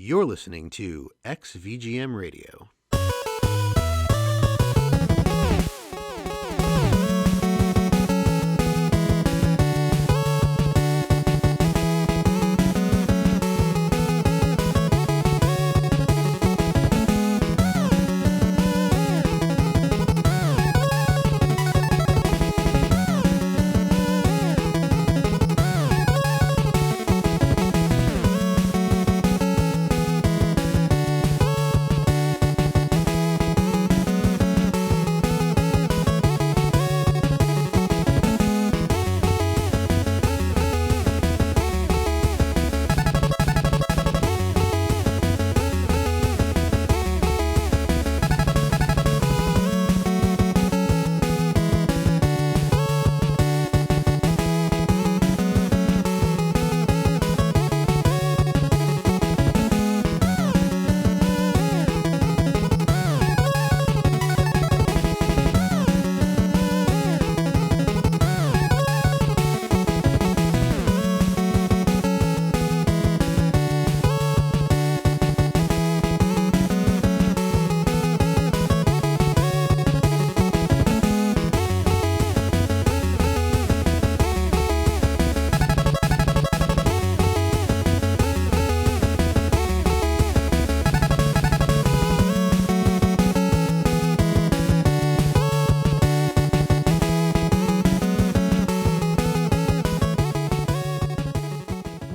You're listening to XVGM Radio.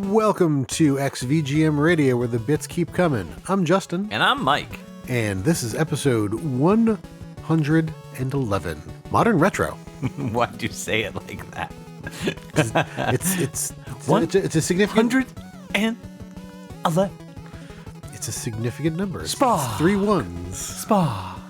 Welcome to XVGM Radio, where the bits keep coming. I'm Justin. And I'm Mike. And this is episode 111, Modern Retro. Why'd you say it like that? It's a significant... 111. It's a significant number. Spa. It's 3 ones. Spa.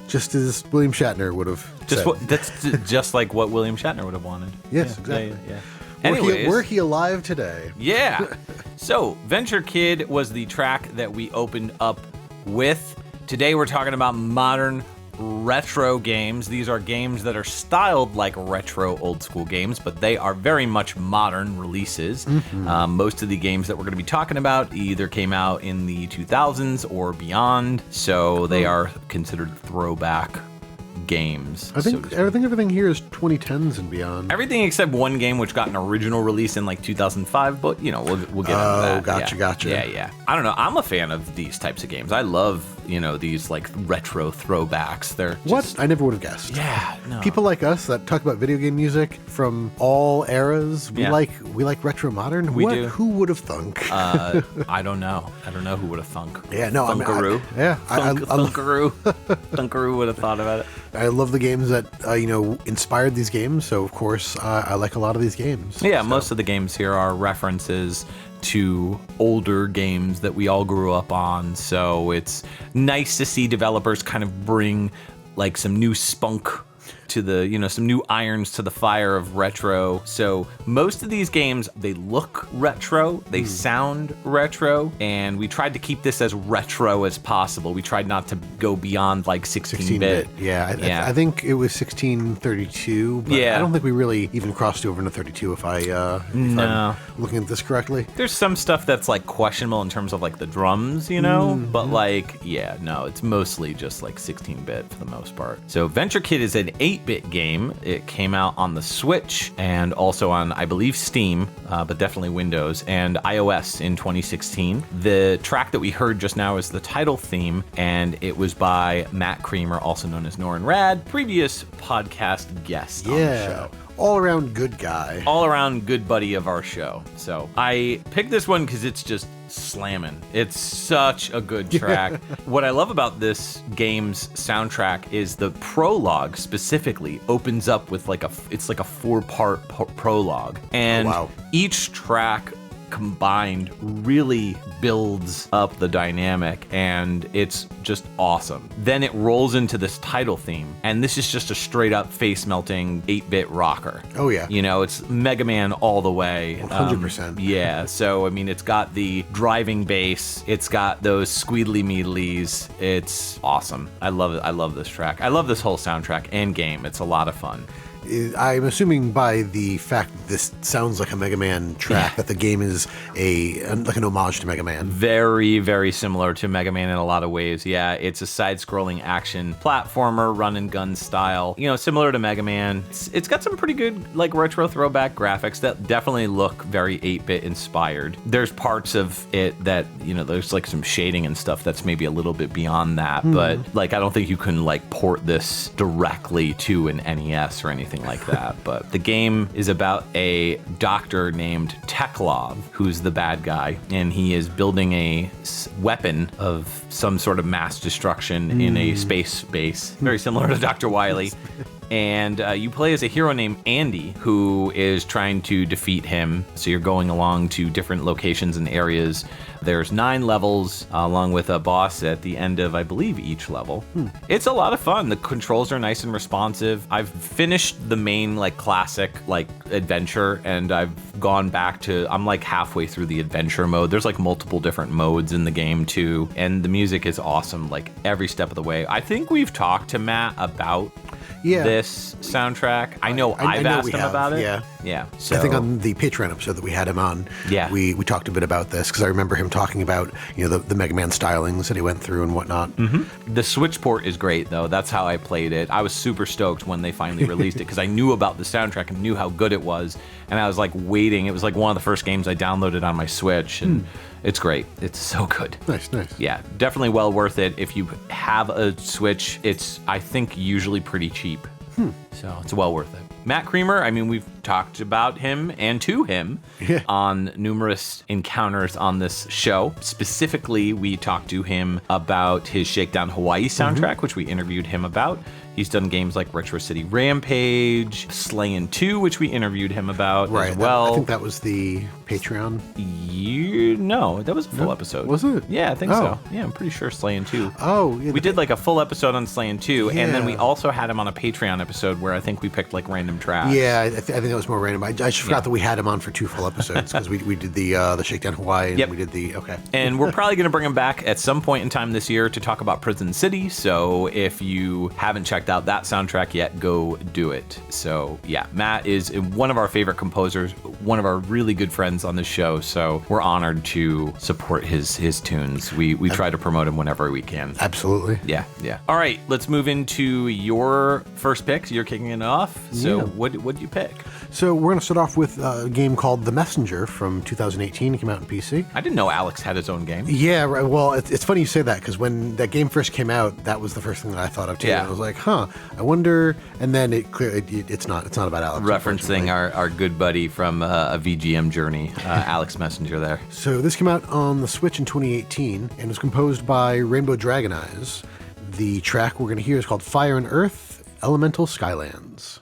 Just as William Shatner would have said. That's just like what William Shatner would have wanted. Yes, exactly. Yeah. Anyways, were he alive today? Yeah. So, Venture Kid was the track that we opened up with. Today we're talking about modern retro games. These are games that are styled like retro old school games, but they are very much modern releases. Mm-hmm. Most of the games that we're going to be talking about either came out in the 2000s or beyond, so they are considered throwback games. I think everything here is 2010s and beyond. Everything except one game which got an original release in like 2005, but we'll get into that. Gotcha. Yeah. I don't know. I'm a fan of these types of games. I love, these like retro throwbacks. They're just... I never would have guessed. Yeah, no. People like us that talk about video game music from all eras, we like retro modern. We do. Who would have thunk? I don't know. I don't know who would have thunk. Yeah, no, Thunkaroo. Thunkaroo would have thought about it. I love the games that inspired these games, so of course I like a lot of these games. Yeah, most of the games here are references to older games that we all grew up on, so it's nice to see developers kind of bring like some new spunk to the, some new irons to the fire of retro. So most of these games, they look retro, they sound retro, and we tried to keep this as retro as possible. We tried not to go beyond like 16-bit. Yeah, I think it was 1632, but I don't think we really even crossed over into 32 if I'm looking at this correctly. There's some stuff that's like questionable in terms of like the drums, but it's mostly just like 16-bit for the most part. So Venture Kid is an 8-bit game. It came out on the Switch and also on, I believe, Steam, but definitely Windows and iOS in 2016. The track that we heard just now is the title theme, and it was by Matt Creamer, also known as Norin Rad, previous podcast guest on the show. All-around good guy. All-around good buddy of our show. So I picked this one because it's just slamming. It's such a good track. What I love about this game's soundtrack is the prologue specifically opens up with it's like a 4-part prologue. And each track combined really builds up the dynamic, and it's just awesome. Then it rolls into this title theme, and this is just a straight up face melting 8-bit rocker. Oh yeah. It's Mega Man all the way. 100%. So I mean, it's got the driving bass, it's got those squeedly meedlies. It's awesome. I love it. I love this track. I love this whole soundtrack and game. It's a lot of fun. I'm assuming by the fact that this sounds like a Mega Man track that the game is like an homage to Mega Man. Very, very similar to Mega Man in a lot of ways. Yeah, it's a side-scrolling action platformer, run-and-gun style. Similar to Mega Man. It's got some pretty good, like, retro throwback graphics that definitely look very 8-bit inspired. There's parts of it that, there's like some shading and stuff that's maybe a little bit beyond that, but like I don't think you can like port this directly to an NES or anything like that. But the game is about a doctor named Teklov, who's the bad guy, and he is building a weapon of some sort of mass destruction in a space base, very similar to Dr. Wily. And you play as a hero named Andy, who is trying to defeat him. So you're going along to different locations and areas. There's 9 levels, along with a boss at the end of, I believe, each level. It's a lot of fun. The controls are nice and responsive. I've finished the main, like, classic, like, adventure, and I've gone back to, I'm like halfway through the adventure mode. There's like multiple different modes in the game too, and the music is awesome, like every step of the way. I think we've talked to Matt about this soundtrack. I know I've asked him about it. Yeah. So I think on the Patreon episode that we had him on, we talked a bit about this because I remember him talking about the Mega Man stylings that he went through and whatnot. The Switch port is great though. That's how I played it. I was super stoked when they finally released it because I knew about the soundtrack and knew how good it was, and I was like waiting. It was like one of the first games I downloaded on my Switch, and it's great. It's so good. Nice. Yeah, definitely well worth it. If you have a Switch, it's, I think, usually pretty cheap. So it's well worth it. Matt Creamer, I mean, we've talked about him and to him on numerous encounters on this show. Specifically, we talked to him about his Shakedown Hawaii soundtrack, which we interviewed him about. He's done games like Retro City Rampage, Slayin' 2, which we interviewed him about as well. I think that was the Patreon. No, that was a full episode. Was it? Yeah, I think so. Yeah, I'm pretty sure Slayin' 2. Oh, yeah. We did like a full episode on Slayin' 2, and then we also had him on a Patreon episode where I think we picked like random tracks. Yeah, I think that was more random. I just forgot that we had him on for 2 full episodes because we did the Shakedown Hawaii and we did the And we're probably going to bring him back at some point in time this year to talk about Prison City. So if you haven't checked out that soundtrack yet, go do it. So yeah, Matt is one of our favorite composers, one of our really good friends on the show. So we're honored to support his tunes. We try to promote him whenever we can. Absolutely. Yeah. All right, let's move into your first pick. You're kicking it off. So what did you pick? So we're going to start off with a game called The Messenger from 2018. It came out on PC. I didn't know Alex had his own game. Yeah, right. Well, it's funny you say that because when that game first came out, that was the first thing that I thought of too. Yeah. I was like, I wonder. And then it's not about Alex. Referencing our good buddy from a VGM journey, Alex Messenger there. So this came out on the Switch in 2018 and was composed by Rainbow Dragon Eyes. The track we're going to hear is called Fire and Earth, Elemental Skylands.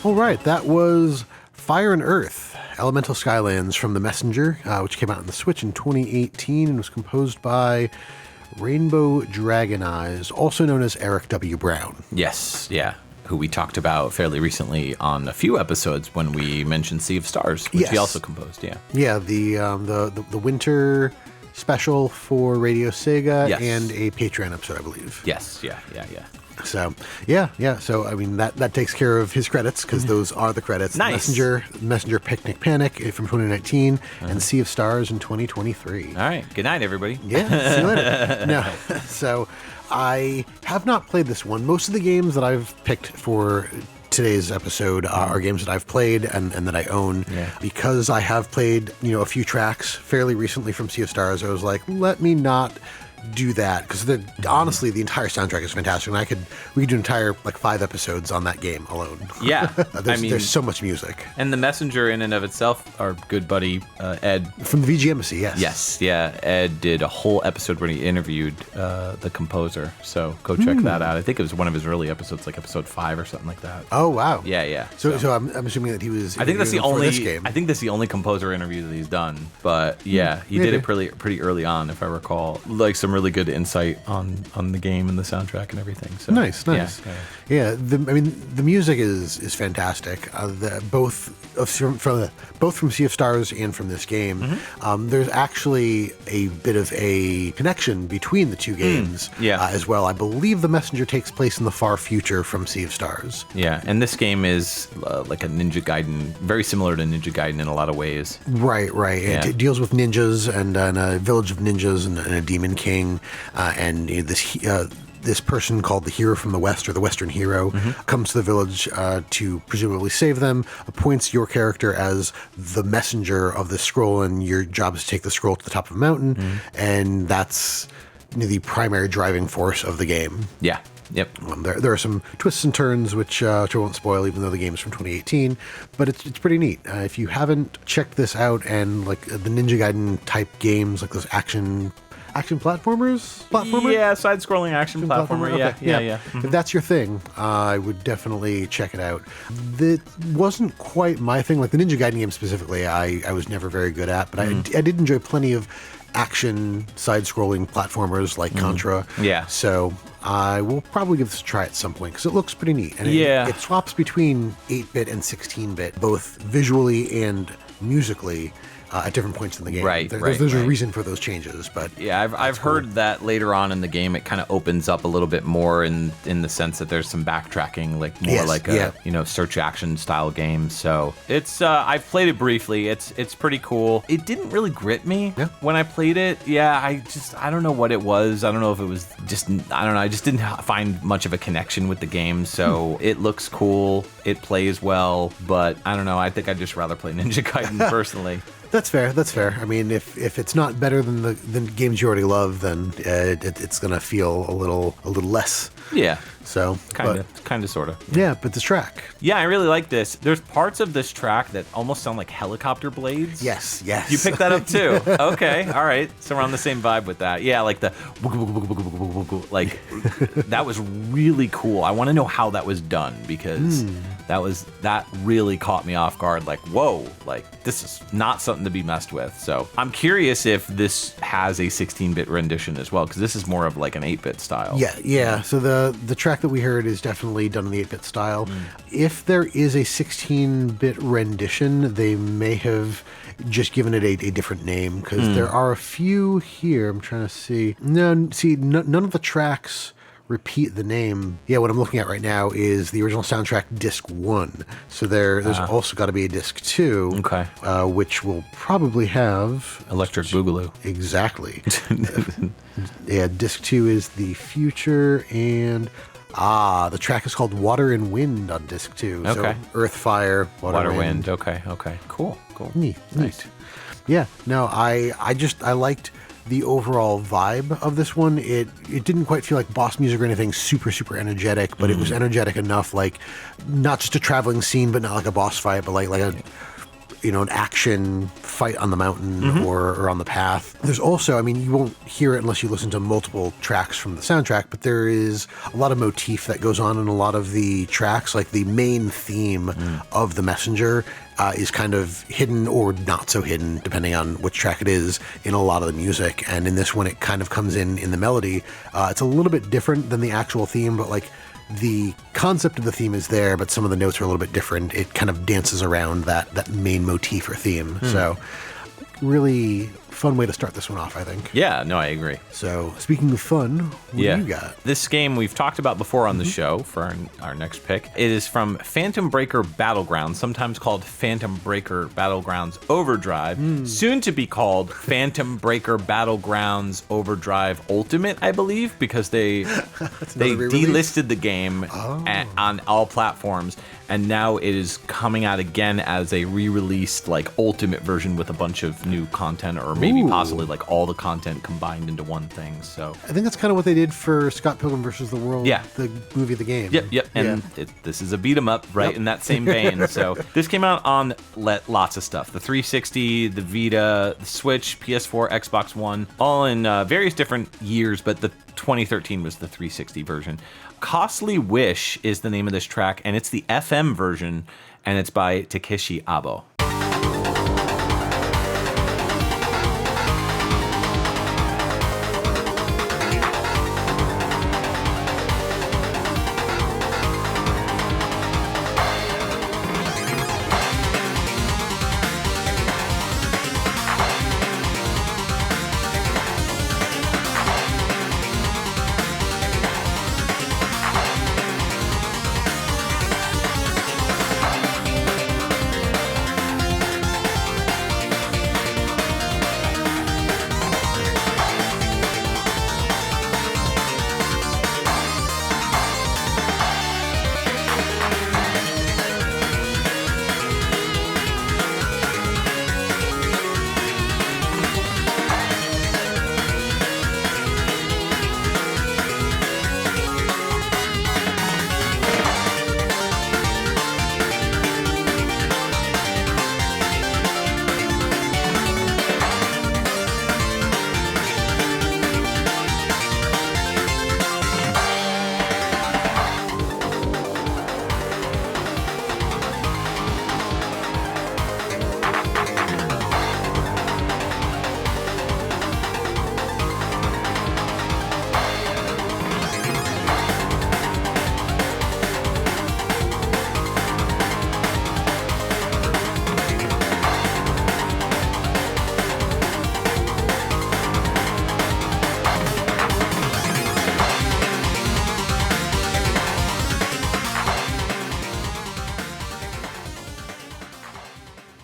All right, that was Fire and Earth, Elemental Skylands from The Messenger, which came out on the Switch in 2018 and was composed by Rainbow Dragon Eyes, also known as Eric W. Brown. Yes, yeah. Who we talked about fairly recently on a few episodes when we mentioned Sea of Stars, which he also composed, yeah. Yeah, the winter special for Radio Sega and a Patreon episode, I believe. Yes, yeah. So, yeah. So, I mean, that takes care of his credits because those are the credits. Nice. Messenger Picnic Panic from 2019 and Sea of Stars in 2023. All right. Good night, everybody. Yeah, see you later. No, so I have not played this one. Most of the games that I've picked for today's episode are games that I've played and that I own. Yeah. Because I have played, a few tracks fairly recently from Sea of Stars, I was like, let me not do that, because honestly the entire soundtrack is fantastic, and we could do entire 5 episodes on that game alone. Yeah. There's so much music. And The Messenger in and of itself, our good buddy Ed from the VG Embassy, yes, Ed did a whole episode where he interviewed the composer, so go check that out. I think it was one of his early episodes, like episode 5 or something like that. Oh wow. Yeah. So I'm assuming that he was, I think that's the only this game. I think that's the only composer interview that he's done, but yeah, he did it pretty early on, if I recall, like some really good insight on the game and the soundtrack and everything. So nice. Yeah. The music is fantastic. Both from Sea of Stars and from this game. There's actually a bit of a connection between the two games as well. I believe The Messenger takes place in the far future from Sea of Stars. Yeah, and this game is like a Ninja Gaiden, very similar to Ninja Gaiden in a lot of ways. Right. Yeah. It deals with ninjas and a village of ninjas and a demon king, and this person called the Hero from the West, or the Western Hero, comes to the village to presumably save them, appoints your character as the messenger of the scroll, and your job is to take the scroll to the top of a mountain, and that's the primary driving force of the game. Yeah. Yep. There are some twists and turns, which I won't spoil, even though the game is from 2018, but it's pretty neat. If you haven't checked this out, and the Ninja Gaiden type games, like those action platformer? Yeah, side-scrolling action platformer. Okay. Yeah. If that's your thing, I would definitely check it out. That wasn't quite my thing. Like the Ninja Gaiden game specifically, I was never very good at, but I did enjoy plenty of action side-scrolling platformers like Contra. Yeah. So I will probably give this a try at some point because it looks pretty neat. And it swaps between 8-bit and 16-bit, both visually and musically. At different points in the game. There's a reason for those changes, but yeah, I've heard that later on in the game it kind of opens up a little bit more in the sense that there's some backtracking, like more a search action style game. So it's I've played it briefly. It's pretty cool. It didn't really grip me when I played it. Yeah, I don't know what it was. I don't know if it was just I just didn't find much of a connection with the game. So it looks cool. It plays well, but I don't know. I think I'd just rather play Ninja Gaiden personally. That's fair. I mean, if it's not better than the games you already love, then it's gonna feel a little less. Yeah. So kind of, sort of. Yeah, but this track. Yeah, I really like this. There's parts of this track that almost sound like helicopter blades. Yes. You picked that up too. Okay, all right. So we're on the same vibe with that. Yeah, like the like that was really cool. I want to know how that was done because that really caught me off guard. Like, whoa, like this is not something to be messed with. So I'm curious if this has a 16-bit rendition as well, because this is more of like an 8-bit style. Yeah. So the track that we heard is definitely done in the 8-bit style. If there is a 16-bit rendition, they may have just given it a different name, because there are a few here. I'm trying to see. None of the tracks repeat the name. Yeah, what I'm looking at right now is the original soundtrack disc 1. So there's also got to be a disc 2, which will probably have Electric Boogaloo. Exactly. Yeah, disc 2 is the future, and the track is called Water and Wind on disc 2. Okay. So Earth, Fire, Water, Wind. Okay. Cool. Neat. Nice. Yeah. No, I liked the overall vibe of this one. It didn't quite feel like boss music or anything super energetic, but it was energetic enough, like not just a traveling scene, but not like a boss fight, but like an action fight on the mountain or on the path. There's also, you won't hear it unless you listen to multiple tracks from the soundtrack, but there is a lot of motif that goes on in a lot of the tracks. Like the main theme of The Messenger is kind of hidden or not so hidden, depending on which track it is, in a lot of the music. And in this one, it kind of comes in the melody. It's a little bit different than the actual theme, but like the concept of the theme is there, but some of the notes are a little bit different. It kind of dances around that main motif or theme. So really fun way to start this one off, I think. Yeah, no, I agree. So speaking of fun, what do you got? This game we've talked about before on the show for our next pick. It is from Phantom Breaker Battlegrounds, sometimes called Phantom Breaker Battlegrounds Overdrive, soon to be called Phantom Breaker Battlegrounds Overdrive Ultimate, I believe, because they delisted the game on all platforms, and now it is coming out again as a re-released like ultimate version with a bunch of new content, or maybe possibly like all the content combined into one thing. So I think that's kind of what they did for Scott Pilgrim versus the World, the movie, the game. Yep. And this is a beat 'em up, right, in that same vein. So this came out on lots of stuff: the 360, the Vita, the Switch, PS4, Xbox One, all in various different years, but the 2013 was the 360 version. Costly Wish is the name of this track, and it's the FM version, and it's by Takeshi Abo.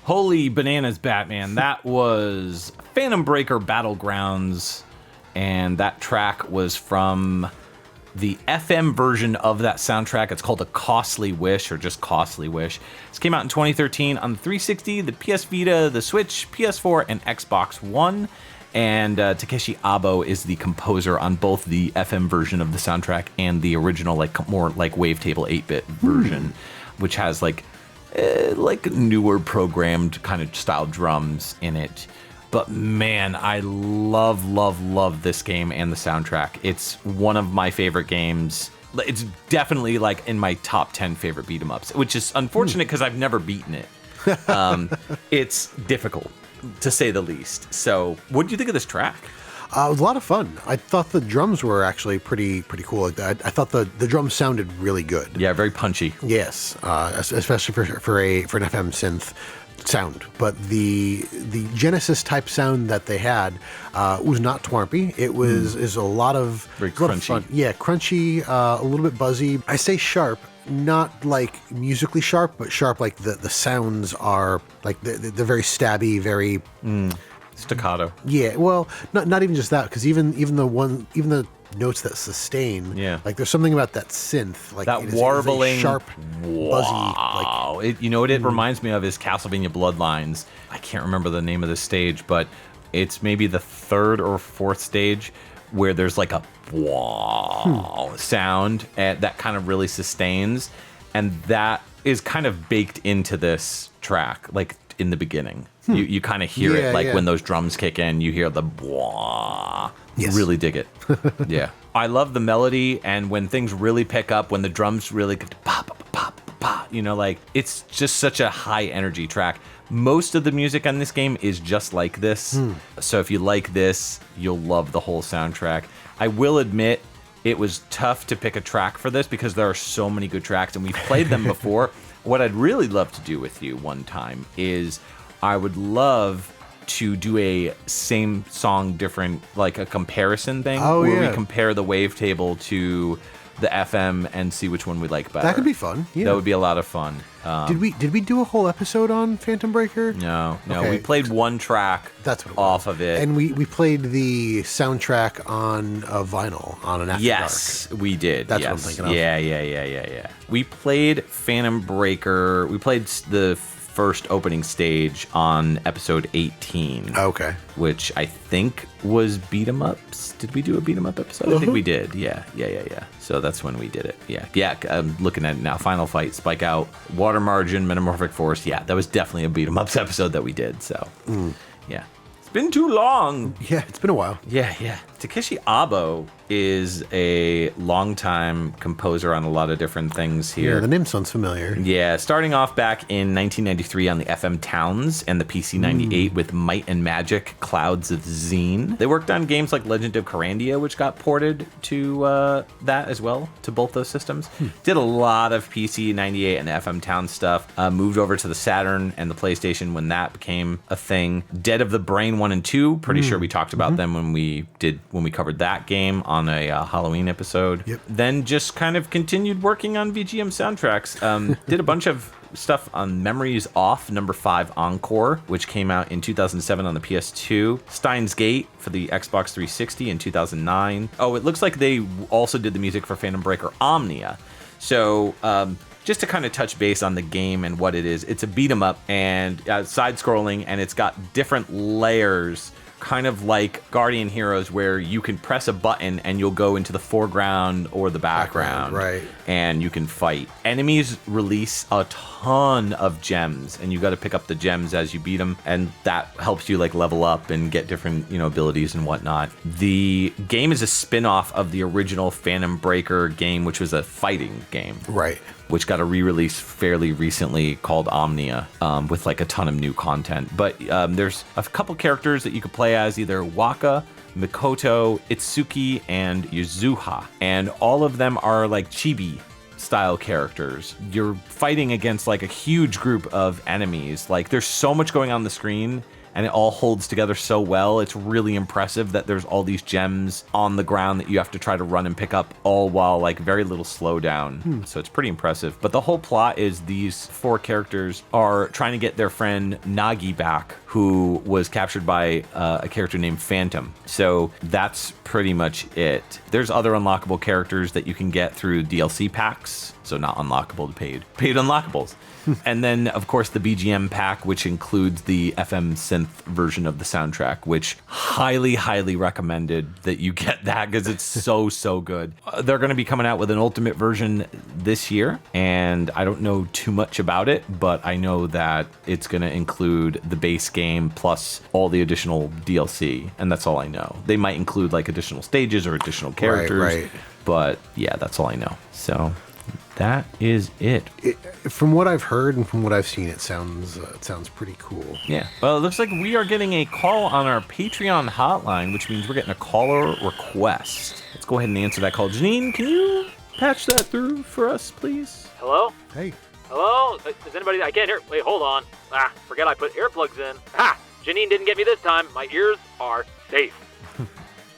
Holy bananas, Batman. That was Phantom Breaker Battlegrounds, and that track was from the FM version of that soundtrack. It's called A Costly Wish, or just Costly Wish. This came out in 2013 on the 360, the PS Vita, the Switch, PS4, and Xbox One. And Takeshi Abo is the composer on both the FM version of the soundtrack and the original, like more like wavetable 8-bit version, which has like newer programmed kind of style drums in it. But man, I love this game and the soundtrack. It's one of my favorite games. It's definitely like in my top 10 favorite beat 'em ups, which is unfortunate because I've never beaten it. It's difficult, to say the least. So what did you think of this track? It was a lot of fun. I thought the drums were actually pretty cool. I thought the drums sounded really good. Yeah, very punchy. Yes, especially for an FM synth sound. But the Genesis type sound that they had was not twarpy. It was is a lot of very crunchy. Lot of fun. Yeah, crunchy, a little bit buzzy. I say sharp, not like musically sharp, but sharp like the sounds are like they're very stabby, very staccato. Yeah, well, not even just that, because even the notes that sustain, like there's something about that synth, like that warbling, sharp, buzzy. Wow, you know what it reminds me of is Castlevania Bloodlines. I can't remember the name of the stage, but it's maybe the third or fourth stage where there's like a sound that kind of really sustains, and that is kind of baked into this track. Like just in the beginning. You kind of hear it, like when those drums kick in, you hear the blah. Yes. Really dig it. Yeah. I love the melody, and when things really pick up, when the drums really get pop, pop, pop, pop, like, it's just such a high energy track. Most of the music on this game is just like this. So if you like this, you'll love the whole soundtrack. I will admit, it was tough to pick a track for this because there are so many good tracks, and we've played them before. What I'd really love to do with you one time is I would love to do a same song, different, like a comparison thing where we compare the wavetable to the FM and see which one we like better. That could be fun. Yeah. That would be a lot of fun. Did we do a whole episode on Phantom Breaker? No. Okay. We played one track off of it. And we played the soundtrack on a vinyl on an After Yes, Dark. we did. That's what I'm thinking of. Yeah. We played Phantom Breaker. We played the first opening stage on episode 18. Okay. Which I think was beat 'em ups. Did we do a beat 'em up episode? I think we did. Yeah. So that's when we did it. Yeah. I'm looking at it now. Final Fight, Spike Out, Water Margin, Metamorphic Force. Yeah, that was definitely a beat 'em ups episode that we did. So, yeah. It's been too long. Yeah, it's been a while. Yeah. Takeshi Abo is a longtime composer on a lot of different things here. Yeah, the name sounds familiar. Yeah, starting off back in 1993 on the FM Towns and the PC 98 with Might and Magic, Clouds of Zine. They worked on games like Legend of Carandia, which got ported to that as well, to both those systems. Did a lot of PC 98 and FM Towns stuff. Moved over to the Saturn and the PlayStation when that became a thing. Dead of the Brain 1 and 2, pretty sure we talked about them when we covered that game on a Halloween episode. Yep. Then just kind of continued working on VGM soundtracks. Did a bunch of stuff on Memories Off, number 5 Encore, which came out in 2007 on the PS2. Steins Gate for the Xbox 360 in 2009. Oh, it looks like they also did the music for Phantom Breaker Omnia. So, just to kind of touch base on the game and what it is, it's a beat 'em up and side-scrolling, and it's got different layers, kind of like Guardian Heroes, where you can press a button and you'll go into the foreground or the background, right? And you can fight. Enemies release a ton of gems, and you got to pick up the gems as you beat them, and that helps you like level up and get different, abilities and whatnot. The game is a spin-off of the original Phantom Breaker game, which was a fighting game, right? Which got a re-release fairly recently called Omnia, with like a ton of new content. But there's a couple characters that you could play as, either Waka, Mikoto, Itsuki, and Yuzuha. And all of them are like chibi style characters. You're fighting against like a huge group of enemies. Like, there's so much going on the screen, and it all holds together so well. It's really impressive that there's all these gems on the ground that you have to try to run and pick up, all while like very little slowdown. So it's pretty impressive. But the whole plot is these 4 characters are trying to get their friend Nagi back, who was captured by a character named Phantom. So that's pretty much it. There's other unlockable characters that you can get through DLC packs. So not unlockable to paid unlockables. And then, of course, the BGM pack, which includes the FM synth version of the soundtrack, which highly, highly recommended that you get that because it's so good. They're going to be coming out with an ultimate version this year, and I don't know too much about it, but I know that it's going to include the base game plus all the additional DLC, and that's all I know. They might include like additional stages or additional characters, right. But yeah, that's all I know. So that is it. From what I've heard and from what I've seen, it sounds pretty cool. Yeah. Well, it looks like we are getting a call on our Patreon hotline, which means we're getting a caller request. Let's go ahead and answer that call. Janine, can you patch that through for us, please? Hello? Hey. Hello? Is anybody... I can't hear... Wait, hold on. Forget I put earplugs in. Janine didn't get me this time. My ears are safe.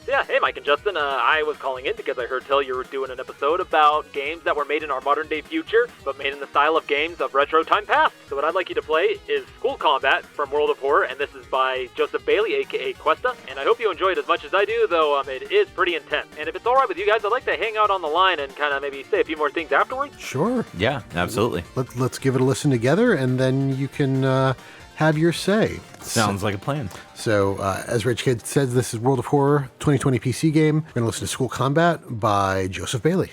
Yeah, hey Mike and Justin, I was calling in because I heard tell you were doing an episode about games that were made in our modern day future, but made in the style of games of retro time past. So what I'd like you to play is School Combat from World of Horror, and this is by Joseph Bailey, aka Questa, and I hope you enjoy it as much as I do, though it is pretty intense. And if it's alright with you guys, I'd like to hang out on the line and kind of maybe say a few more things afterwards. Sure. Yeah, absolutely. Let's give it a listen together, and then you can have your say. Sounds like a plan. So, as Rich Kid says, this is World of Horror 2020 PC game. We're going to listen to School Combat by Joseph Bailey.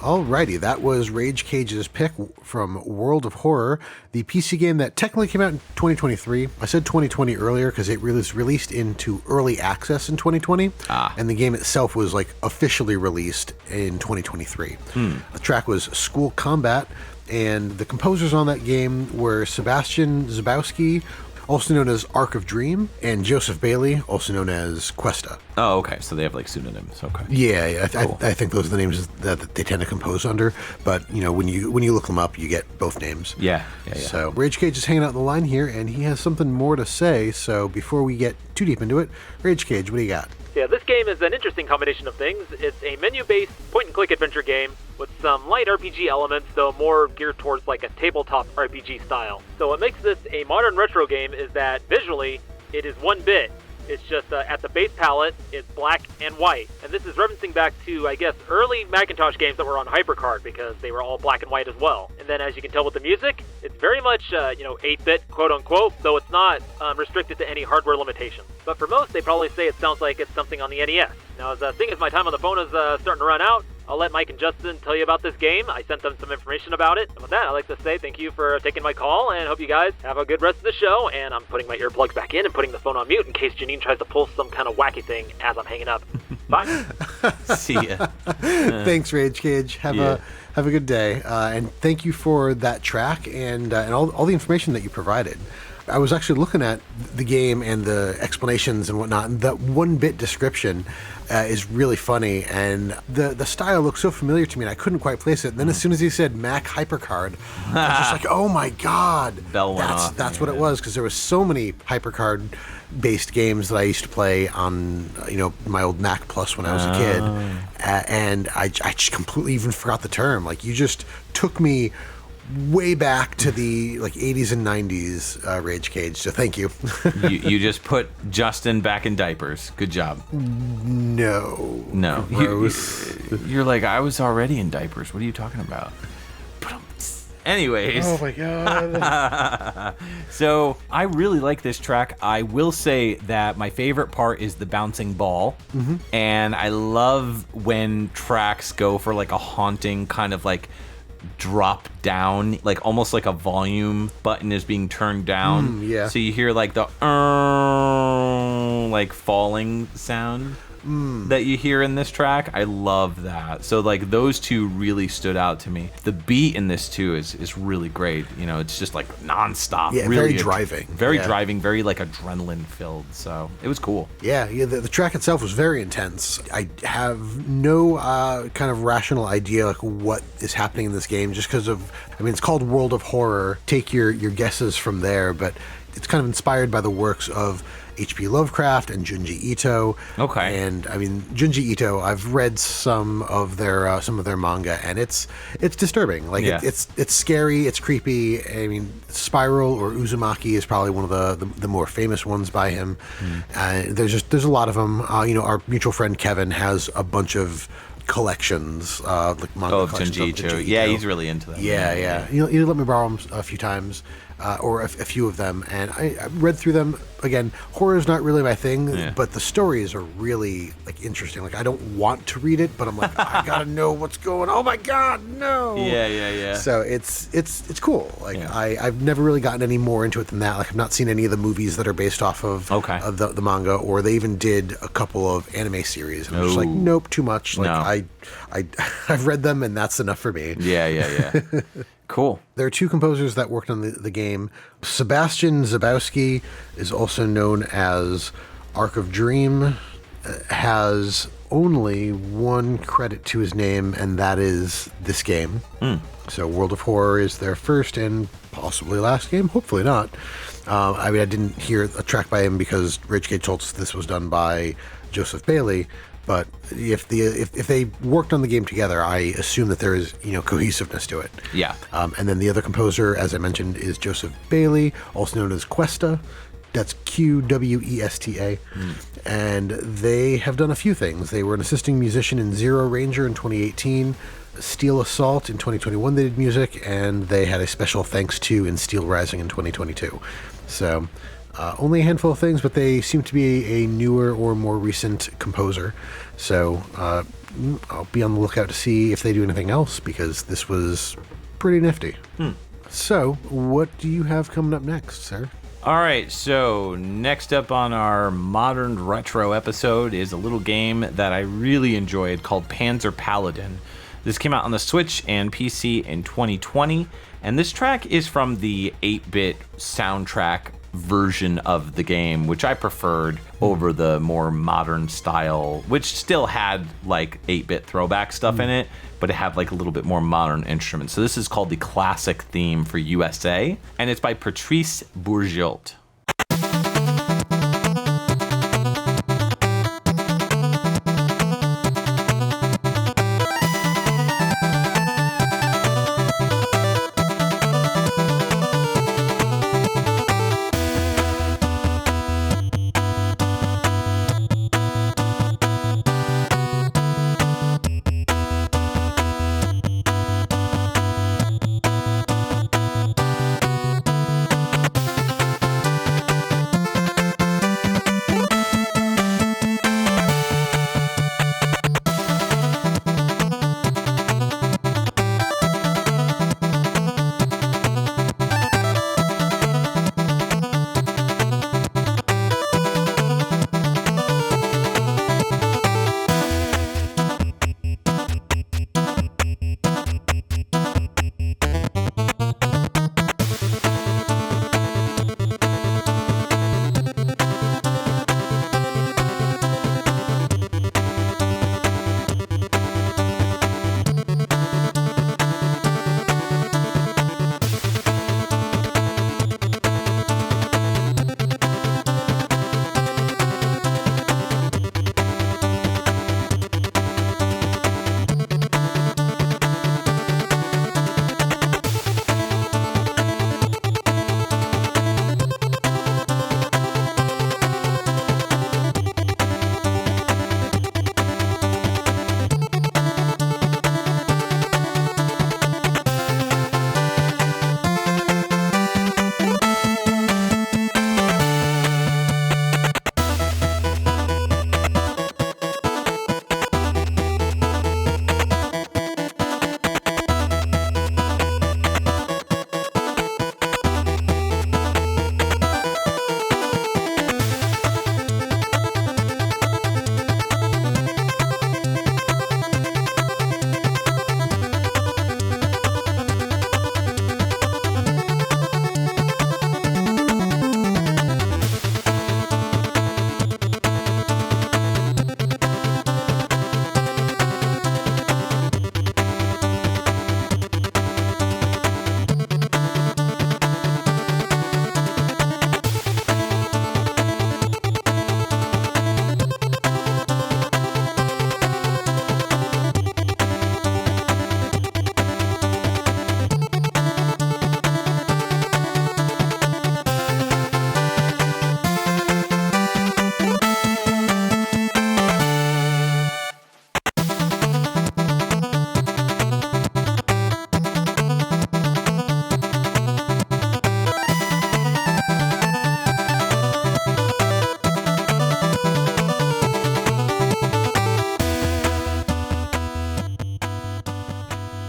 Alrighty, that was Rage Cage's pick from World of Horror, the PC game that technically came out in 2023. I said 2020 earlier because it was released into early access in 2020, and the game itself was like officially released in 2023. The track was School Combat, and the composers on that game were Sebastian Zabowski, also known as Arc of Dream, and Joseph Bailey, also known as Questa. Oh, okay. So they have like pseudonyms. Okay. Yeah, Cool. I think those are the names that they tend to compose under. But when you look them up, you get both names. Yeah. So Rage Cage is hanging out in the line here, and he has something more to say. So before we get too deep into it, Rage Cage, what do you got? Yeah, this game is an interesting combination of things. It's a menu-based point-and-click adventure game with some light RPG elements, though more geared towards like a tabletop RPG style. So what makes this a modern retro game is that visually, it is 1-bit. It's just at the base palette, it's black and white. And this is referencing back to, I guess, early Macintosh games that were on HyperCard because they were all black and white as well. And then as you can tell with the music, it's very much, 8-bit, quote-unquote, though it's not restricted to any hardware limitations. But for most, they probably say it sounds like it's something on the NES. Now, seeing as my time on the phone is starting to run out, I'll let Mike and Justin tell you about this game. I sent them some information about it. And with that, I'd like to say thank you for taking my call, and hope you guys have a good rest of the show. And I'm putting my earplugs back in and putting the phone on mute in case Janine tries to pull some kind of wacky thing as I'm hanging up. Bye. See ya. Thanks, Rage Cage. Have a good day, and thank you for that track and all the information that you provided. I was actually looking at the game and the explanations and whatnot, and that 1-bit description is really funny, and the style looks so familiar to me, and I couldn't quite place it. And then as soon as he said Mac HyperCard, I was just like, oh my god, Bell went off. That's what it was, because there was so many HyperCard-based games that I used to play on my old Mac Plus when I was a kid, and I just completely even forgot the term. Like, you just took me way back to the 80s and 90s Rage Cage, so thank you. you just put Justin back in diapers. Good job. No. You're like, I was already in diapers. What are you talking about? Anyways. Oh my god. So I really like this track. I will say that my favorite part is the bouncing ball. And I love when tracks go for like a haunting kind of like drop down, like almost like a volume button is being turned down. Yeah. So you hear like the like falling sound that you hear in this track. I love that. So like those two really stood out to me. The beat in this too is really great. It's just like nonstop. Yeah, really very driving. Very driving, very like adrenaline filled. So it was cool. Yeah, the track itself was very intense. I have no kind of rational idea like what is happening in this game, just because it's called World of Horror. Take your guesses from there, but it's kind of inspired by the works of H.P. Lovecraft and Junji Ito. Okay. And Junji Ito, I've read some of their manga, and it's disturbing. Like it's scary, it's creepy. Spiral or Uzumaki is probably one of the more famous ones by him. There's a lot of them. Our mutual friend Kevin has a bunch of collections, like manga collections Junji of Ito. Yeah, he's really into them. Yeah. You let me borrow them a few times. Or a few of them, and I read through them. Again, horror is not really my thing, but the stories are really interesting. Like, I don't want to read it, but I'm like, I gotta know what's going on. Oh my god, no! Yeah. So it's cool. I've never really gotten any more into it than that. Like, I've not seen any of the movies that are based off of the manga, or they even did a couple of anime series. And I'm just like, nope, too much. Like, no. I've read them, and that's enough for me. Yeah. Cool. There are two composers that worked on the game. Sebastian Zabowski is also known as Arc of Dream, has only one credit to his name, and that is this game. So World of Horror is their first and possibly last game. Hopefully not. I didn't hear a track by him because Rage Cage told us this was done by Joseph Bailey. But if they worked on the game together, I assume that there is cohesiveness to it. Yeah. And then the other composer, as I mentioned, is Joseph Bailey, also known as Questa. That's Qwesta. And they have done a few things. They were an assisting musician in Zero Ranger in 2018, Steel Assault in 2021 they did music, and they had a special thanks to in Steel Rising in 2022. So only a handful of things, but they seem to be a newer or more recent composer. So I'll be on the lookout to see if they do anything else, because this was pretty nifty. So, what do you have coming up next, sir? All right, so next up on our modern retro episode is a little game that I really enjoyed called Panzer Paladin. This came out on the Switch and PC in 2020, and this track is from the 8-bit soundtrack version of the game, which I preferred over the more modern style, which still had like 8-bit throwback stuff in it, but it had like a little bit more modern instruments. So this is called the Classic Theme for USA, and it's by Patrice Bourgeault.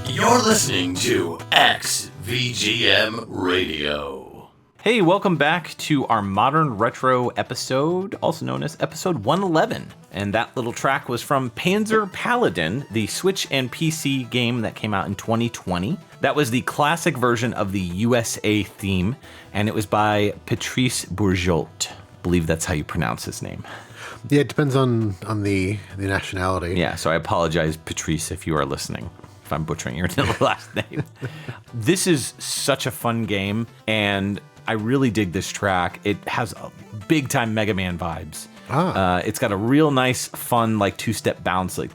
You're listening to XVGM Radio. Hey, welcome back to our modern retro episode, also known as episode 111. And that little track was from Panzer Paladin, the Switch and PC game that came out in 2020. That was the classic version of the USA theme, and it was by Patrice Bourgeault. I believe that's how you pronounce his name. Yeah, it depends on the nationality. Yeah, so I apologize, Patrice, if you are listening, if I'm butchering your last name. This is such a fun game, and I really dig this track. It has a big-time Mega Man vibes. It's got a real nice, fun, like, two-step bounce, like...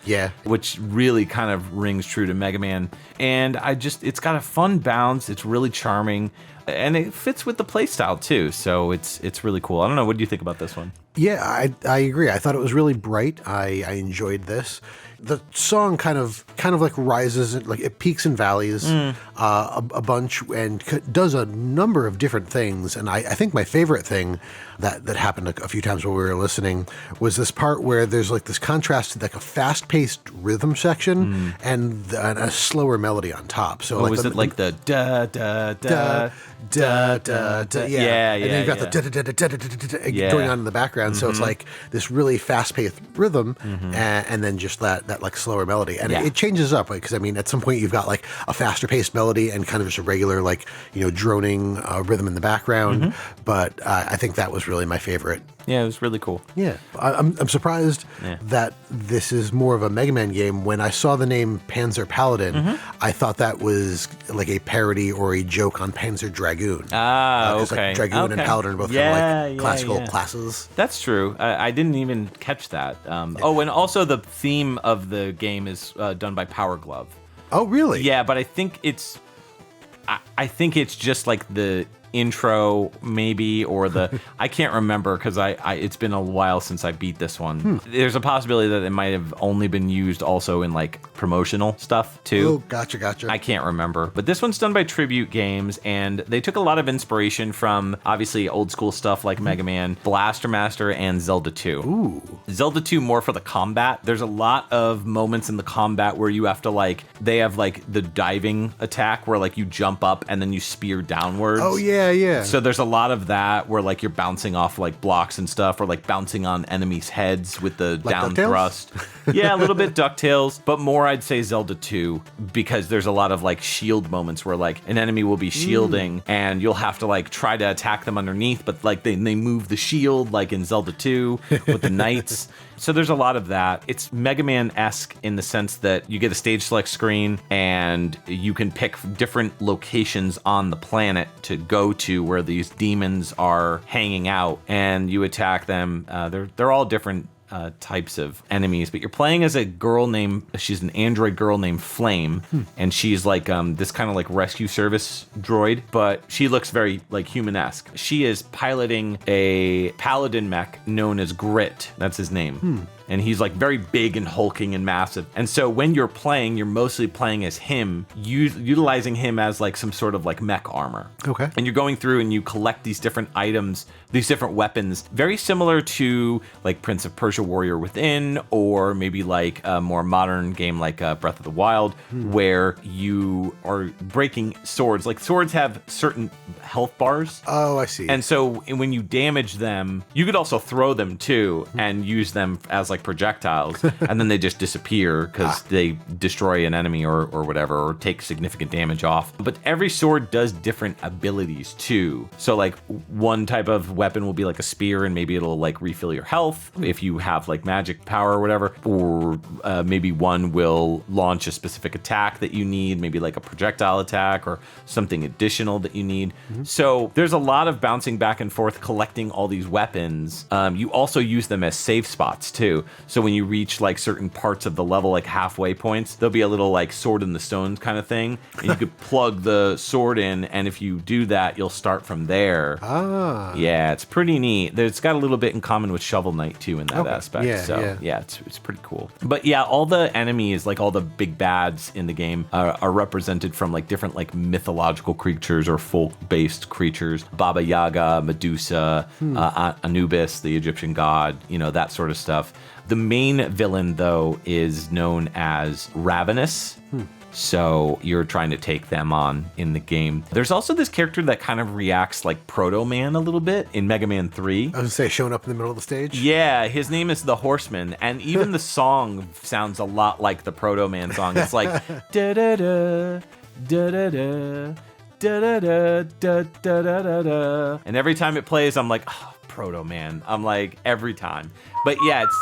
Yeah. Which really kind of rings true to Mega Man. And it's got a fun bounce. It's really charming. And it fits with the playstyle, too. So it's really cool. I don't know. What do you think about this one? Yeah, I agree. I thought it was really bright. I enjoyed this. The song kind of like rises, like it peaks and valleys a bunch and does a number of different things. And I think my favorite thing that happened a few times while we were listening was this part where there's like this contrast to like a fast-paced rhythm section and a slower melody on top. So was it like the da da da da da da? Yeah, and then you've got the da da da da da da going on in the background. So it's like this really fast-paced rhythm and then just that like slower melody. And it changes up because I mean at some point you've got like a faster-paced melody and kind of just a regular like droning rhythm in the background. But I think that was really my favorite. Yeah, it was really cool. Yeah, I'm surprised that this is more of a Mega Man game. When I saw the name Panzer Paladin, I thought that was like a parody or a joke on Panzer Dragoon. Okay. Like Dragoon and Paladin are both kind of like classical classes. That's true. I didn't even catch that. Oh, and also the theme of the game is done by Power Glove. Oh, really? Yeah, but I think it's just like the intro maybe or the I can't remember because I it's been a while since I beat this one. There's a possibility that it might have only been used also in like promotional stuff too. Oh, gotcha. I can't remember, but this one's done by Tribute Games and they took a lot of inspiration from obviously old school stuff like Mega Man, Blaster Master, and Zelda 2. Ooh. Zelda 2 more for the combat. There's a lot of moments in the combat where you have to like they have like the diving attack where like you jump up and then you spear downwards. Oh yeah. So there's a lot of that where like you're bouncing off like blocks and stuff or like bouncing on enemies' heads with the like down DuckTales? thrust. Yeah, a little bit DuckTales, but more I'd say Zelda 2 because there's a lot of like shield moments where like an enemy will be shielding and you'll have to like try to attack them underneath, but like they move the shield like in Zelda 2 with the knights. So there's a lot of that. It's Mega Man-esque in the sense that you get a stage select screen and you can pick different locations on the planet to go to where these demons are hanging out and you attack them. They're all different types of enemies, but you're playing as a girl she's an android girl named Flame, and she's like this kind of like rescue service droid, but she looks very like human-esque. She is piloting a paladin mech known as Grit. That's his name. And he's like very big and hulking and massive. And so when you're playing, you're mostly playing as him, utilizing him as like some sort of like mech armor. Okay. And you're going through and you collect these different items, these different weapons, very similar to like Prince of Persia Warrior Within, or maybe like a more modern game like Breath of the Wild, where you are breaking swords. Like swords have certain health bars. Oh, I see. And so when you damage them, you could also throw them too and use them as like projectiles, and then they just disappear because they destroy an enemy or whatever, or take significant damage off. But every sword does different abilities too. So like one type of weapon will be like a spear and maybe it'll like refill your health if you have like magic power or whatever, or maybe one will launch a specific attack that you need, maybe like a projectile attack or something additional that you need. So there's a lot of bouncing back and forth collecting all these weapons. You also use them as save spots too. So when you reach like certain parts of the level, like halfway points, there'll be a little like sword in the stones kind of thing. And you could plug the sword in, and if you do that, you'll start from there. Yeah, it's pretty neat. It's got a little bit in common with Shovel Knight too in that aspect. Yeah, it's pretty cool. But yeah, all the enemies, like all the big bads in the game, are represented from like different like mythological creatures or folk-based creatures. Baba Yaga, Medusa, Anubis, the Egyptian god, that sort of stuff. The main villain, though, is known as Ravenous. So you're trying to take them on in the game. There's also this character that kind of reacts like Proto Man a little bit in Mega Man 3. I was gonna say, showing up in the middle of the stage? Yeah, his name is the Horseman, and even the song sounds a lot like the Proto Man song. It's like da-da-da, da-da-da, da-da-da, da-da-da-da. And every time it plays, I'm like, oh, Proto Man. I'm like, every time. But yeah, it's...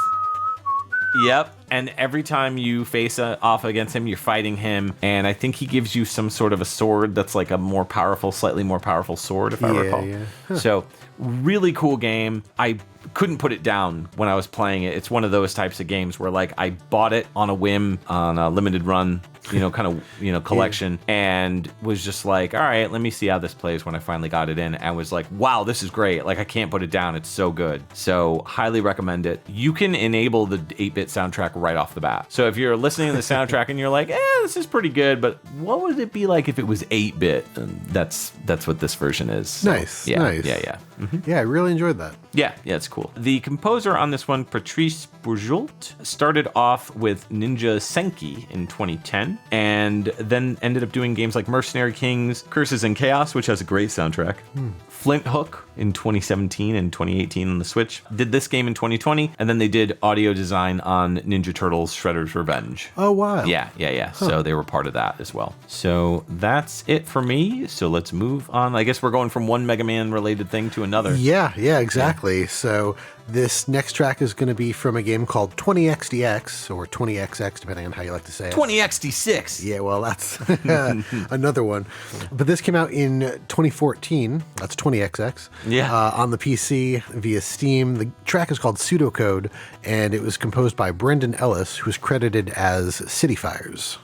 Yep, and every time you face off against him, you're fighting him, and I think he gives you some sort of a sword that's like a more powerful, slightly more powerful sword, if I recall. Yeah. So, really cool game. I couldn't put it down when I was playing it. It's one of those types of games where like I bought it on a whim on a limited run collection, and was just like, all right, let me see how this plays when I finally got it in, and was like, wow, this is great. Like, I can't put it down. It's so good. So highly recommend it. You can enable the 8-bit soundtrack right off the bat. So if you're listening to the soundtrack and you're like, this is pretty good, but what would it be like if it was 8-bit? And that's what this version is. So, nice. Yeah. Mm-hmm. Yeah, I really enjoyed that. Yeah, it's cool. The composer on this one, Patrice Bourgeault, started off with Ninja Senki in 2010, and then ended up doing games like Mercenary Kings, Curses and Chaos, which has a great soundtrack. Flint Hook in 2017 and 2018 on the Switch. Did this game in 2020, and then they did audio design on Ninja Turtles Shredder's Revenge. Oh, wow. Yeah. Huh. So they were part of that as well. So that's it for me. So let's move on. I guess we're going from one Mega Man related thing to another. Yeah, exactly. Yeah. So this next track is going to be from a game called 20XDX, or 20XX, depending on how you like to say it. 20XD6. Yeah, well, that's another one. But this came out in 2014. That's 20XX. Yeah. On the PC via Steam. The track is called Pseudocode, and it was composed by Brendan Ellis, who's credited as City Fires.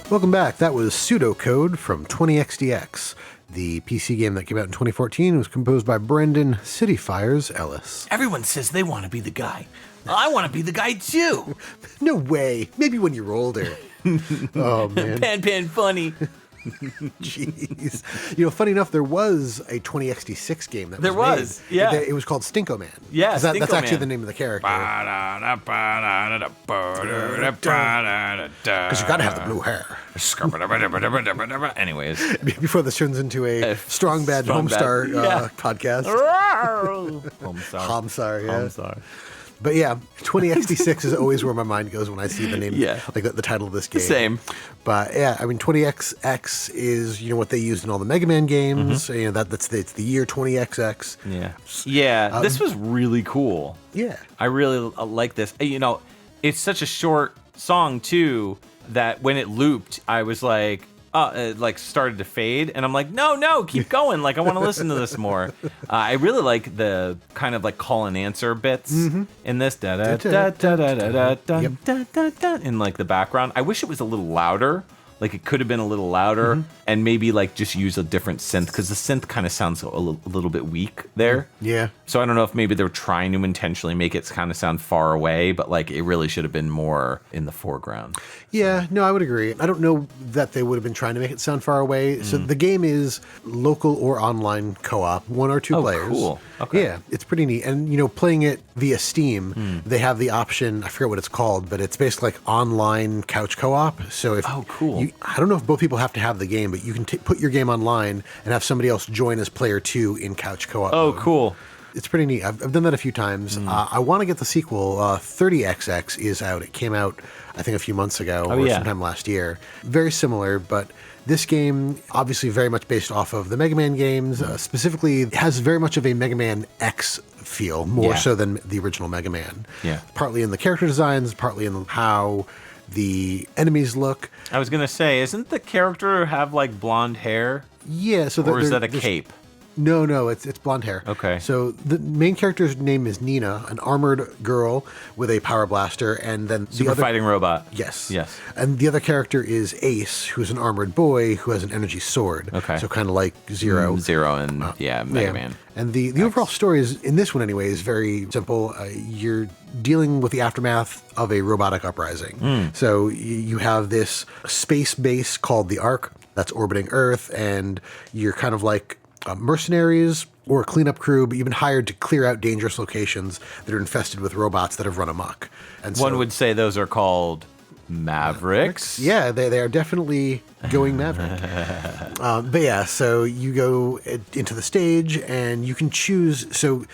Welcome back. That was Pseudocode from 20XDX. The PC game that came out in 2014 was composed by Brendan City Fires Ellis. Everyone says they want to be the guy. I want to be the guy too. No way. Maybe when you're older. Oh, man. Pan funny. Jeez. Funny enough, there was a 20XD6 game that was made. Yeah. It was called Stinko Man. Yeah, that's actually the name of the character. Because you got to have the blue hair. Anyways. Before this turns into a Strong Bad Homestar podcast. Homestar, yeah. Homestar. But yeah, 20XD6 is always where my mind goes when I see the name, like the title of this game. Same. But yeah, I mean, 20XX is, what they used in all the Mega Man games. Mm-hmm. It's the year 20XX. Yeah. This was really cool. Yeah. I really like this. It's such a short song too, that when it looped, I was like, it started to fade, and I'm like, no, keep going. Like, I want to listen to this more. I really like the kind of like call and answer bits in this, in like the background. I wish it was a little louder. Like, it could have been a little louder, and maybe like just use a different synth, because the synth kind of sounds a little bit weak there. Yeah. So I don't know if maybe they're trying to intentionally make it kind of sound far away, but like it really should have been more in the foreground. Yeah, no, I would agree. I don't know that they would have been trying to make it sound far away. So the game is local or online co-op, 1 or 2 players. Cool. Okay. Yeah, it's pretty neat. And, playing it via Steam, they have the option, I forget what it's called, but it's basically like online couch co-op. So if cool. I don't know if both people have to have the game, but you can put your game online and have somebody else join as player 2 in couch co-op mode. Cool. It's pretty neat. I've done that a few times. I want to get the sequel. 30XX is out. It came out, I think, a few months ago or sometime last year. Very similar, but this game, obviously very much based off of the Mega Man games. Specifically, has very much of a Mega Man X feel, more so than the original Mega Man. Yeah. Partly in the character designs, partly in how the enemies look. I was going to say, isn't the character have like blonde hair? Yeah. So or is that a cape? No, it's blonde hair. Okay. So the main character's name is Nina, an armored girl with a power blaster, and then Super fighting robot. Yes. Yes. And the other character is Ace, who's an armored boy who has an energy sword. Okay. So kind of like Zero. Zero and Mega Man. And the overall story is, in this one anyway, is very simple. You're dealing with the aftermath of a robotic uprising. So you have this space base called the Ark that's orbiting Earth, and you're kind of like mercenaries or a cleanup crew, but you've been hired to clear out dangerous locations that are infested with robots that have run amok. And One would say those are called Mavericks. Yeah, they are definitely going Maverick. But yeah, so you go into the stage and you can choose. So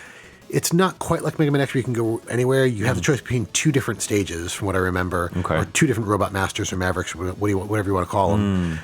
it's not quite like Mega Man X where you can go anywhere. You have the choice between two different stages, from what I remember, or two different robot masters or Mavericks, whatever you want to call them.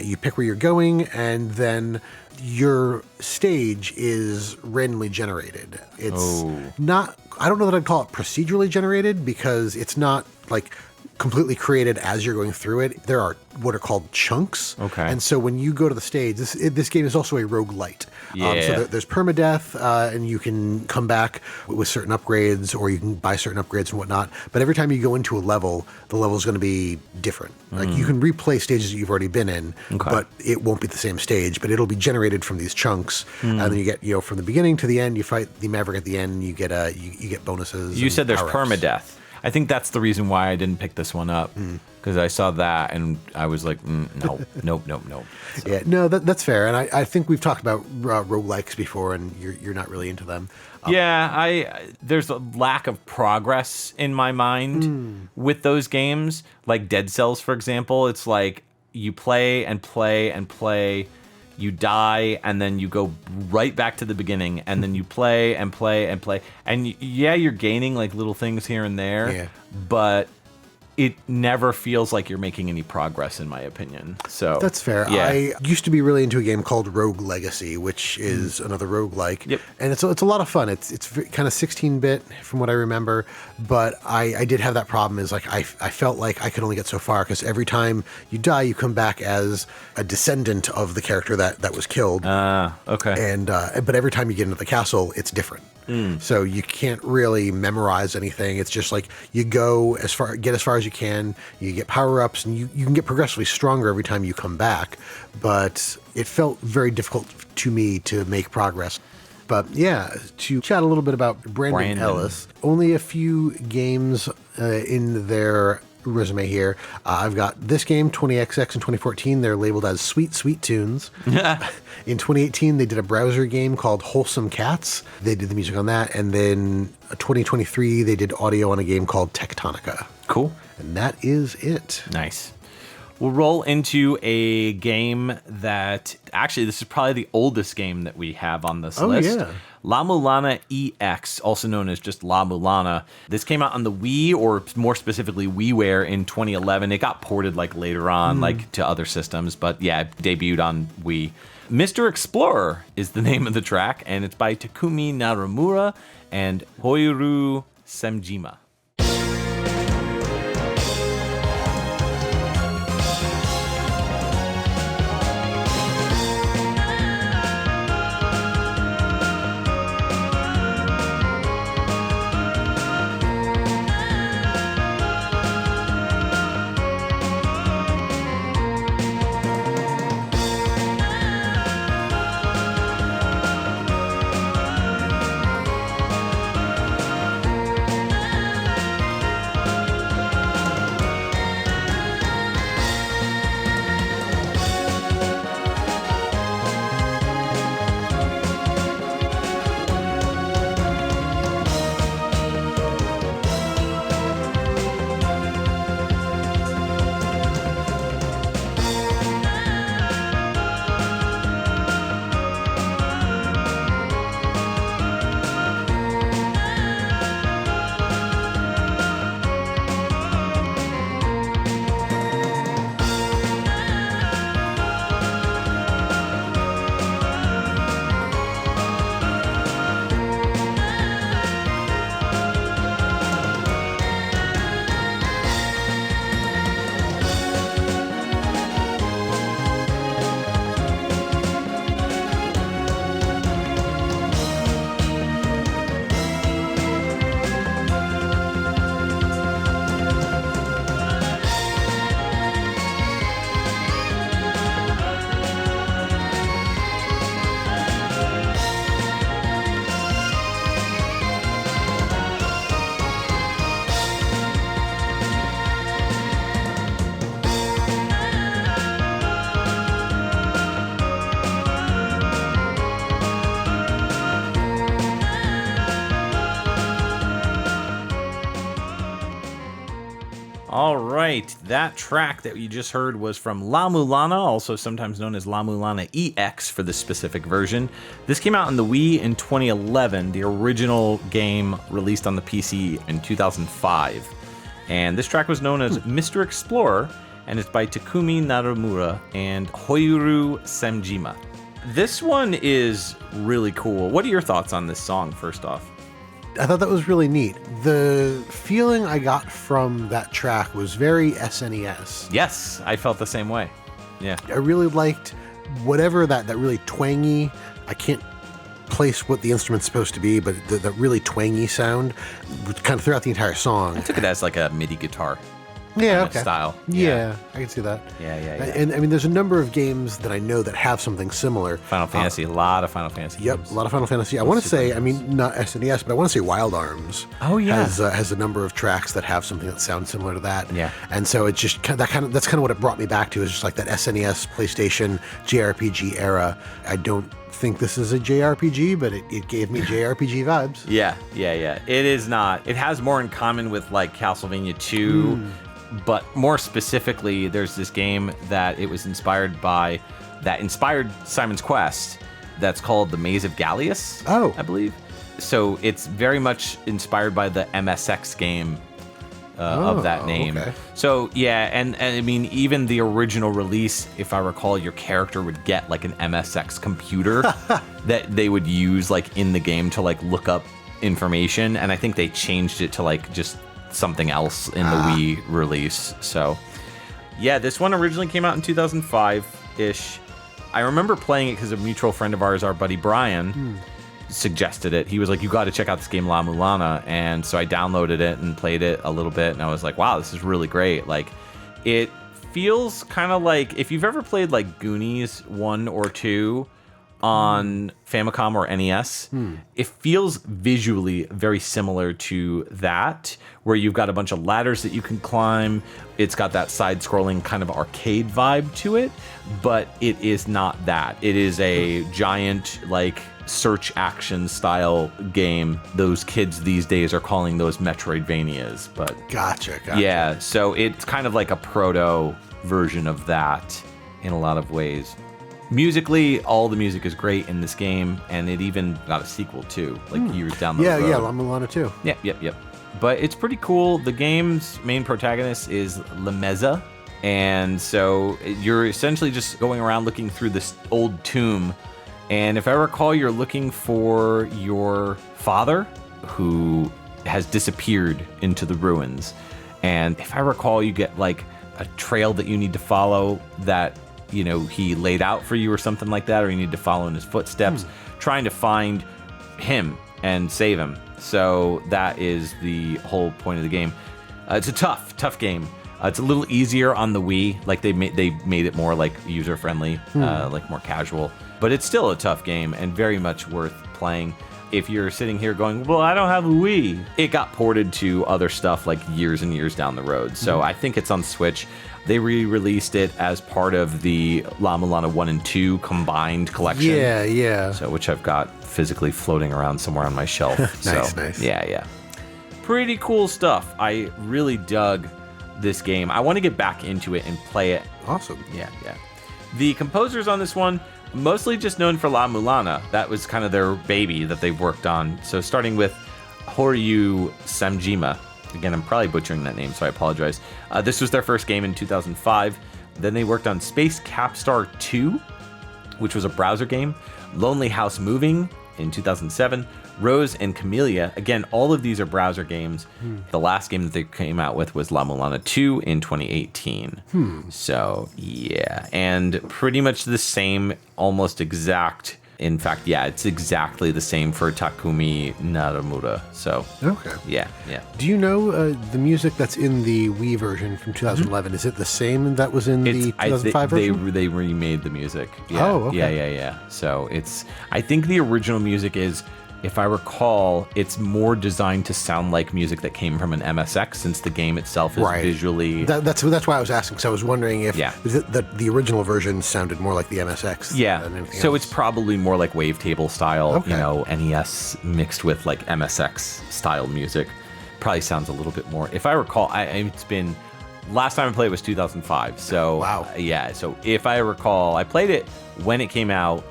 You pick where you're going, and then your stage is randomly generated. It's not, I don't know that I'd call it procedurally generated, because it's not like completely created as you're going through it. There are what are called chunks. Okay. And so when you go to the stage, this game is also a roguelite. Yeah. So there's permadeath, and you can come back with certain upgrades, or you can buy certain upgrades and whatnot. But every time you go into a level, the level is going to be different. Like you can replay stages that you've already been in, but it won't be the same stage. But it'll be generated from these chunks, and then you get, from the beginning to the end, you fight the Maverick at the end. And you get you get bonuses. You said there's power-ups. permadeath. I think that's the reason why I didn't pick this one up, because I saw that and I was like, nope. So. Yeah, no, that's fair. And I think we've talked about roguelikes before, and you're not really into them. There's a lack of progress in my mind with those games, like Dead Cells, for example. It's like you play and play and play. You die, and then you go right back to the beginning, and then you play and play and play. And you're gaining like little things here and there, but it never feels like you're making any progress, in my opinion. So that's fair. Yeah. I used to be really into a game called Rogue Legacy, which is another roguelike. Yep. And it's a lot of fun. It's kind of 16-bit from what I remember, but I did have that problem. Is like I felt like I could only get so far, because every time you die, you come back as a descendant of the character that was killed. Okay. And but every time you get into the castle, it's different. So you can't really memorize anything. It's just like you get as far as you can, you get power-ups, and you can get progressively stronger every time you come back. But it felt very difficult to me to make progress. But yeah, to chat a little bit about Brandon Ellis, only a few games in their resume here. I've got this game, 20XX in 2014. They're labeled as Sweet Sweet Tunes. In 2018, they did a browser game called Wholesome Cats. They did the music on that. And then 2023, they did audio on a game called Tectonica. Cool. And that is it. Nice. We'll roll into a game that, actually, this is probably the oldest game that we have on this list. Yeah. La Mulana EX, also known as just La Mulana. This came out on the Wii, or more specifically WiiWare, in 2011. It got ported like later on, like to other systems, but yeah, it debuted on Wii. Mr. Explorer is the name of the track, and it's by Takumi Naramura and Hoiru Semjima. All right, that track that you just heard was from La Mulana, also sometimes known as La Mulana EX for this specific version. This came out on the Wii in 2011, the original game released on the PC in 2005. And this track was known as Mr. Explorer, and it's by Takumi Naramura and Hoyuru Semjima. This one is really cool. What are your thoughts on this song, first off? I thought that was really neat. The feeling I got from that track was very SNES. Yes, I felt the same way. Yeah. I really liked whatever that really twangy, I can't place what the instrument's supposed to be, but the really twangy sound kind of throughout the entire song. I took it as like a MIDI guitar. Yeah, kind of okay. Style. Yeah, I can see that. Yeah. And I mean, there's a number of games that I know that have something similar. Final Fantasy, a lot of Final Fantasy Yep, games. a lot of Final Fantasy. I want to say, I mean, not SNES, but I want to say Wild Arms. Oh, yeah. Has a number of tracks that have something that sounds similar to that. Yeah. And so it's just that's kind of what it brought me back to, is just like that SNES, PlayStation, JRPG era. I don't think this is a JRPG, but it gave me JRPG vibes. Yeah. It is not. It has more in common with like Castlevania 2, but more specifically, there's this game that it was inspired by that inspired Simon's Quest that's called The Maze of Gallius, I believe. So it's very much inspired by the MSX game of that name. Okay. So yeah, and I mean, even the original release, if I recall, your character would get like an MSX computer that they would use like in the game to like look up information, and I think they changed it to like just something else in the Wii release. So yeah, this one originally came out in 2005-ish. I remember playing it because a mutual friend of ours, our buddy Brian, suggested it. He was like, you got to check out this game La Mulana. And so I downloaded it and played it a little bit, and I was like, wow, this is really great. Like, it feels kind of like, if you've ever played like Goonies 1 or 2 on Famicom or NES, it feels visually very similar to that, where you've got a bunch of ladders that you can climb. It's got that side-scrolling kind of arcade vibe to it, but it is not that. It is a giant, like, search action style game. Those kids these days are calling those Metroidvanias, but Gotcha. yeah, so it's kind of like a proto version of that in a lot of ways. Musically, all the music is great in this game, and it even got a sequel too, like years down the road. Yeah, La Mulana too. Yep. But it's pretty cool. The game's main protagonist is Lemeza, and so you're essentially just going around looking through this old tomb. And if I recall, you're looking for your father, who has disappeared into the ruins. And if I recall, you get like a trail that you need to follow that, you know, he laid out for you or something like that, or you need to follow in his footsteps, trying to find him and save him. So that is the whole point of the game. It's a tough game. It's a little easier on the Wii. Like they made it more like user friendly, like more casual. But it's still a tough game and very much worth playing. If you're sitting here going, well, I don't have a Wii, it got ported to other stuff like years and years down the road. So I think it's on Switch. They re-released it as part of the La Mulana 1 and 2 combined collection. Yeah. So, which I've got physically floating around somewhere on my shelf. Nice. Yeah. Pretty cool stuff. I really dug this game. I want to get back into it and play it. Awesome. Yeah. The composers on this one, mostly just known for La Mulana. That was kind of their baby that they've worked on. So starting with Hoyuru Semjima. Again, I'm probably butchering that name, so I apologize. This was their first game in 2005. Then they worked on Space Capstar 2, which was a browser game. Lonely House Moving in 2007. Rose and Camellia. Again, all of these are browser games. The last game that they came out with was La Mulana 2 in 2018. So, yeah. And pretty much the same, almost exact. In fact, yeah, it's exactly the same for Takumi Naramura. So, Okay. yeah. Do you know the music that's in the Wii version from 2011? Is it the same that was in the 2005 version? They remade the music. Yeah. Oh, okay. Yeah. So I think the original music is, if I recall, it's more designed to sound like music that came from an MSX, since the game itself is visually... That's why I was asking, so I was wondering if Yeah. the original version sounded more like the MSX than anything so else. it's probably more like wavetable style, Okay. NES mixed with like MSX style music. Probably sounds a little bit more... If I recall, it's been Last time I played was 2005. So Wow. Yeah. So if I recall, I played it when it came out,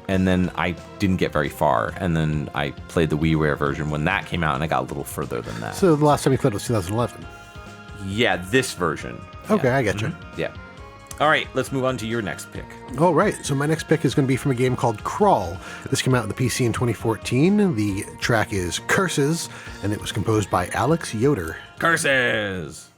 and then I didn't get very far, and then I played the WiiWare version when that came out, and I got a little further than that. So the last time you played was 2011. Yeah, this version. Okay, Yeah. I get you. Yeah. All right, let's move on to your next pick. All right, so my next pick is going to be from a game called Crawl. This came out on the PC in 2014. The track is Curses, and it was composed by Alex Yoder. Curses!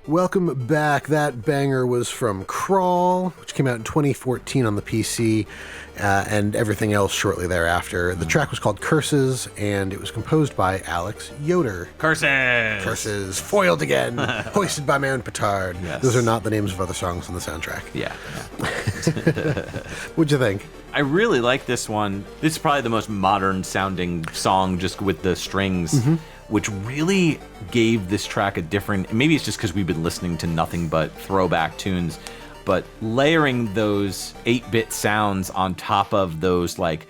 Welcome back. That banger was from Crawl, which came out in 2014 on the PC, and everything else shortly thereafter. The track was called Curses, and it was composed by Alex Yoder. Curses! Curses. Foiled again. Hoisted by my own petard. Yes. Those are not the names of other songs on the soundtrack. Yeah. What'd you think? I really like this one. This is probably the most modern sounding song, just with the strings, which really gave this track a different, maybe it's just because we've been listening to nothing but throwback tunes. but layering those 8-bit sounds on top of those like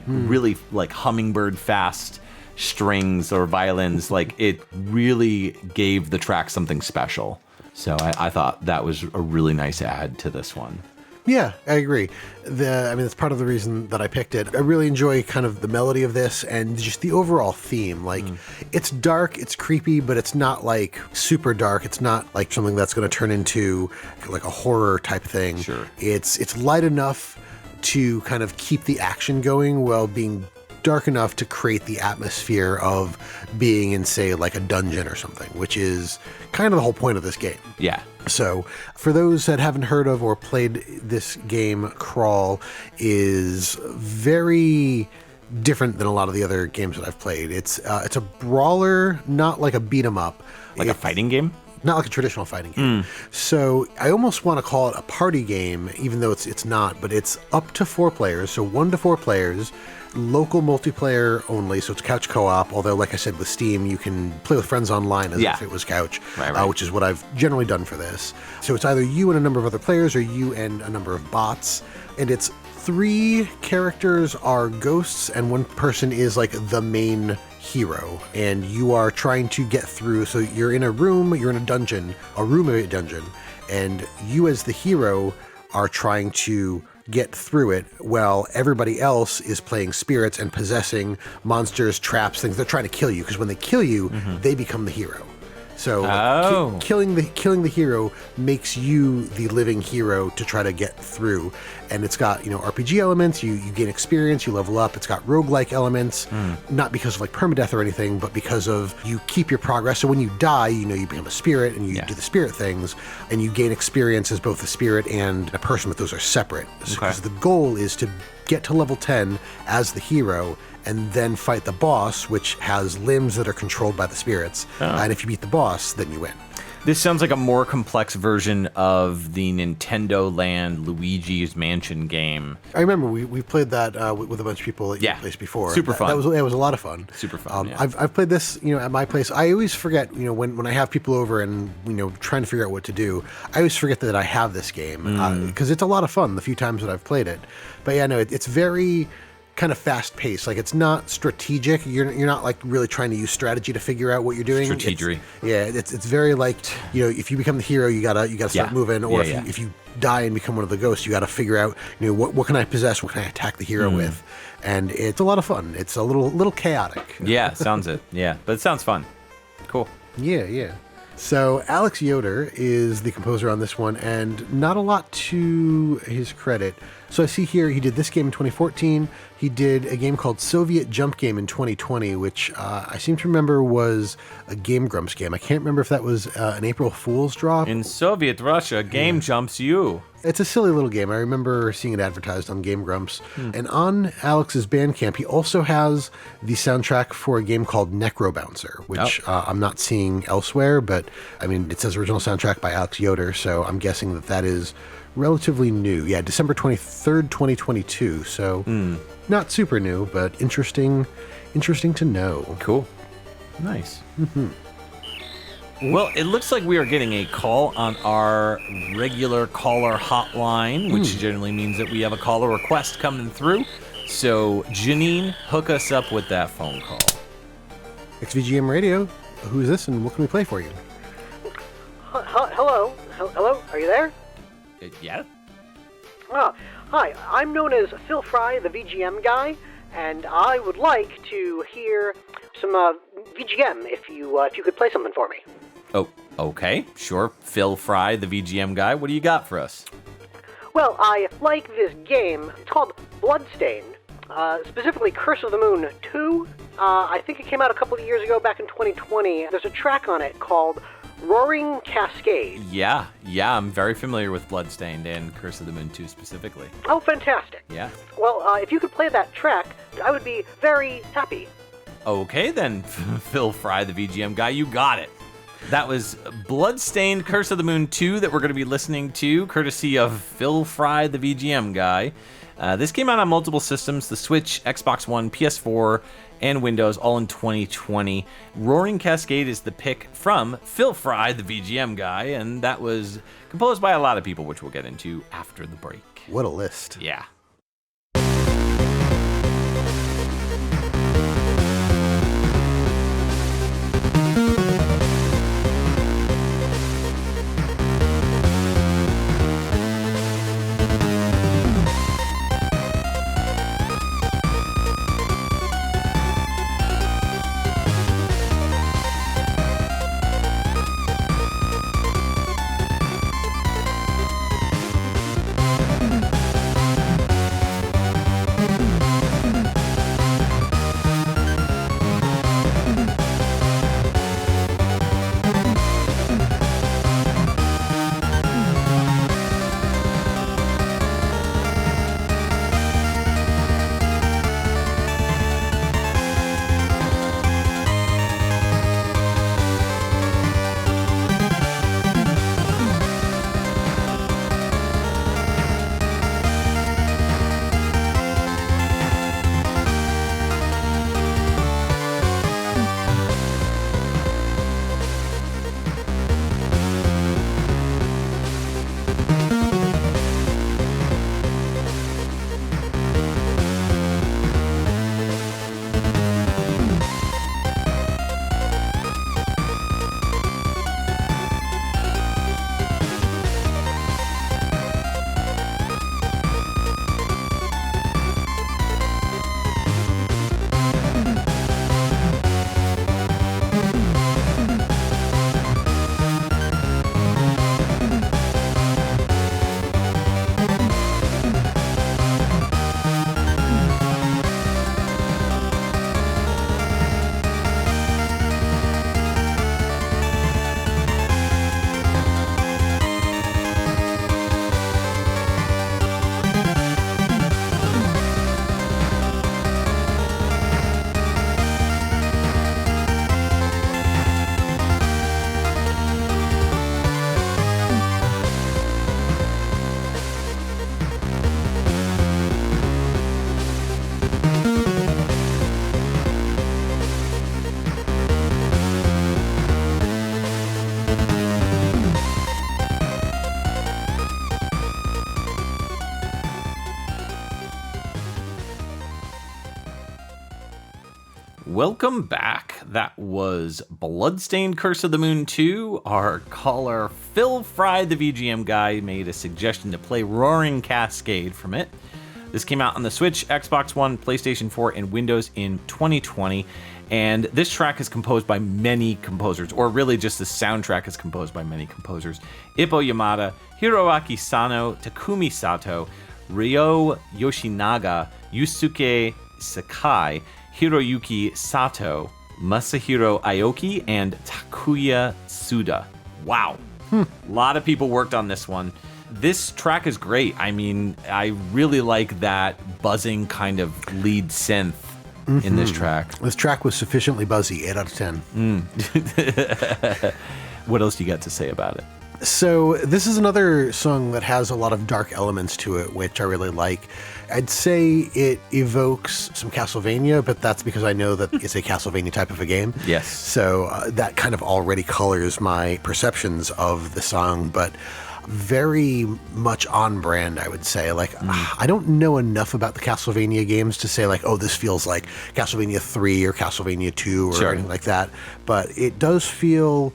really like hummingbird fast strings or violins, like it really gave the track something special. So I thought that was a really nice add to this one. Yeah, I agree. That's part of the reason that I picked it. I really enjoy kind of the melody of this and just the overall theme. Like, it's dark, it's creepy, but it's not like super dark. It's not like something that's going to turn into like a horror type thing. Sure. It's light enough to kind of keep the action going while being dark enough to create the atmosphere of being in, say, like a dungeon or something, which is kind of the whole point of this game. Yeah. So, for those that haven't heard of or played this game, Crawl is very different than a lot of the other games that I've played. It's a brawler, not like a beat 'em up. Like a fighting game? Not like a traditional fighting game. So I almost want to call it a party game, even though it's not, but it's up to 4 players, so 1 to 4 players, local multiplayer only, so it's couch co-op, although like I said with Steam, you can play with friends online as if it was couch, right. Which is what I've generally done for this. So it's either you and a number of other players or you and a number of bots, and it's 3 characters are ghosts and 1 person is like the main hero, and you are trying to get through. So you're in a room, you're in a dungeon, a room of a dungeon, and you as the hero are trying to get through it while everybody else is playing spirits and possessing monsters, traps, things. They're trying to kill you, because when they kill you, they become the hero. So killing the hero makes you the living hero to try to get through. And it's got, RPG elements, you gain experience, you level up. It's got roguelike elements, not because of like permadeath or anything, but because of you keep your progress. So when you die, you become a spirit and you do the spirit things, and you gain experience as both a spirit and a person, but those are separate. Because the goal is to get to level 10 as the hero and then fight the boss, which has limbs that are controlled by the spirits. And if you beat the boss, then you win. This sounds like a more complex version of the Nintendo Land Luigi's Mansion game. I remember we played that with a bunch of people at your place before. Super fun. It was a lot of fun. Super fun. I've played this, at my place. I always forget, when I have people over and trying to figure out what to do. I always forget that I have this game because it's a lot of fun the few times that I've played it. But yeah, no, it's very kind of fast paced. Like, it's not strategic. You're not like really trying to use strategy to figure out what you're doing. Strategery. It's very like, if you become the hero, you gotta start moving, or if you die and become one of the ghosts, you gotta figure out, what can I possess, what can I attack the hero with, and it's a lot of fun. It's a little chaotic. Yeah, sounds it. Yeah, but it sounds fun. Cool. Yeah. So Alex Yoder is the composer on this one, and not a lot to his credit. So I see here he did this game in 2014. He did a game called Soviet Jump Game in 2020, which I seem to remember was a Game Grumps game. I can't remember if that was an April Fool's drop. In Soviet Russia, game jumps you. It's a silly little game. I remember seeing it advertised on Game Grumps. And on Alex's Bandcamp, he also has the soundtrack for a game called Necro Bouncer, which I'm not seeing elsewhere, but it says original soundtrack by Alex Yoder, so I'm guessing that is relatively new. Yeah, December 23rd, 2022. So not super new, but interesting to know. Cool. Nice. Well, it looks like we are getting a call on our regular caller hotline, which generally means that we have a caller request coming through. So, Janine, hook us up with that phone call. XVGM Radio, who is this and what can we play for you? Hello? Are you there? Yeah? Hi, I'm known as Phil Fry, the VGM guy, and I would like to hear some VGM if you could play something for me. Oh, okay, sure. Phil Fry, the VGM guy. What do you got for us? Well, I like this game. It's called Bloodstained, specifically Curse of the Moon 2. I think it came out a couple of years ago, back in 2020. There's a track on it called Roaring Cascade. Yeah, I'm very familiar with Bloodstained and Curse of the Moon 2 specifically. Oh, fantastic. Yeah. Well, if you could play that track, I would be very happy. Okay, then, Phil Fry, the VGM guy, you got it. That was Bloodstained Curse of the Moon 2 that we're going to be listening to, courtesy of Phil Fry, the VGM guy. This came out on multiple systems, the Switch, Xbox One, PS4, and Windows, all in 2020. Roaring Cascade is the pick from Phil Fry, the VGM guy, and that was composed by a lot of people, which we'll get into after the break. What a list. Yeah. Welcome back. That was Bloodstained Curse of the Moon 2. Our caller, Phil Fry, the VGM guy, made a suggestion to play Roaring Cascade from it. This came out on the Switch, Xbox One, PlayStation 4, and Windows in 2020. And this track is composed by many composers, or really just the soundtrack is composed by many composers. Ippo Yamada, Hiroaki Sano, Takumi Sato, Ryo Yoshinaga, Yusuke Sakai, Hiroyuki Sato, Masahiro Aoki, and Takuya Suda. Wow. A lot of people worked on this one. This track is great. I mean, I really like that buzzing kind of lead synth in this track. This track was sufficiently buzzy, 8 out of 10. What else do you got to say about it? So this is another song that has a lot of dark elements to it, which I really like. I'd say it evokes some Castlevania, but that's because I know that it's a Castlevania type of a game. Yes. So that kind of already colors my perceptions of the song, but very much on brand, I would say. Like, I don't know enough about the Castlevania games to say, like, oh, this feels like Castlevania 3 or Castlevania 2 or anything like that, but it does feel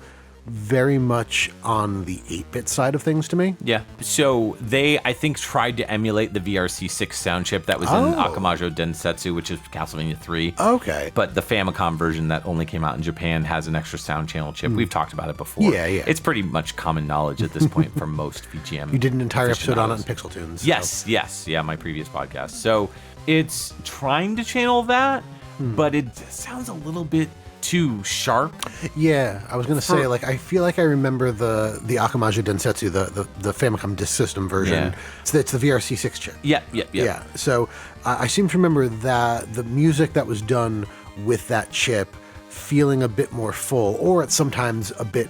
very much on the 8-bit side of things to me. Yeah. So they, I think, tried to emulate the VRC6 sound chip that was in Akamajo Densetsu, which is Castlevania 3. Okay. But the Famicom version that only came out in Japan has an extra sound channel chip. We've talked about it before. Yeah. It's pretty much common knowledge at this point for most VGM. You did an entire episode on it in Pixel Tunes. Yes. Yeah, my previous podcast. So it's trying to channel that, but it sounds a little bit too sharp. Yeah, I was going to say, like, I feel like I remember the Akamajo Densetsu, the Famicom Disk System version. Yeah. So it's the VRC6 chip. Yeah. So I seem to remember that the music that was done with that chip feeling a bit more full, or it's sometimes a bit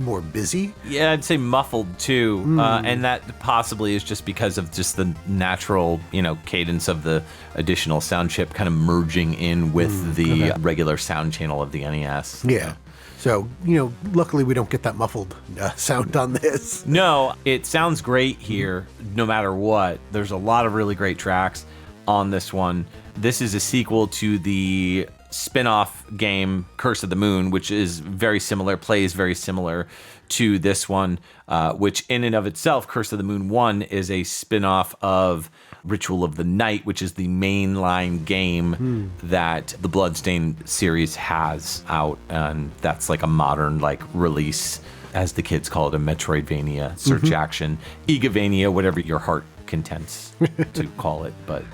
more busy. Yeah, I'd say muffled too. And that possibly is just because of just the natural, cadence of the additional sound chip kind of merging in with the regular sound channel of the NES. Yeah. So, luckily we don't get that muffled sound on this. No, it sounds great here no matter what. There's a lot of really great tracks on this one. This is a sequel to the spin-off game Curse of the Moon, which is plays very similar to this one, which in and of itself, Curse of the Moon 1 is a spin-off of Ritual of the Night, which is the mainline game that the Bloodstained series has out, and that's like a modern release, as the kids call it, a Metroidvania, search action, Egavania, whatever your heart contents to call it. But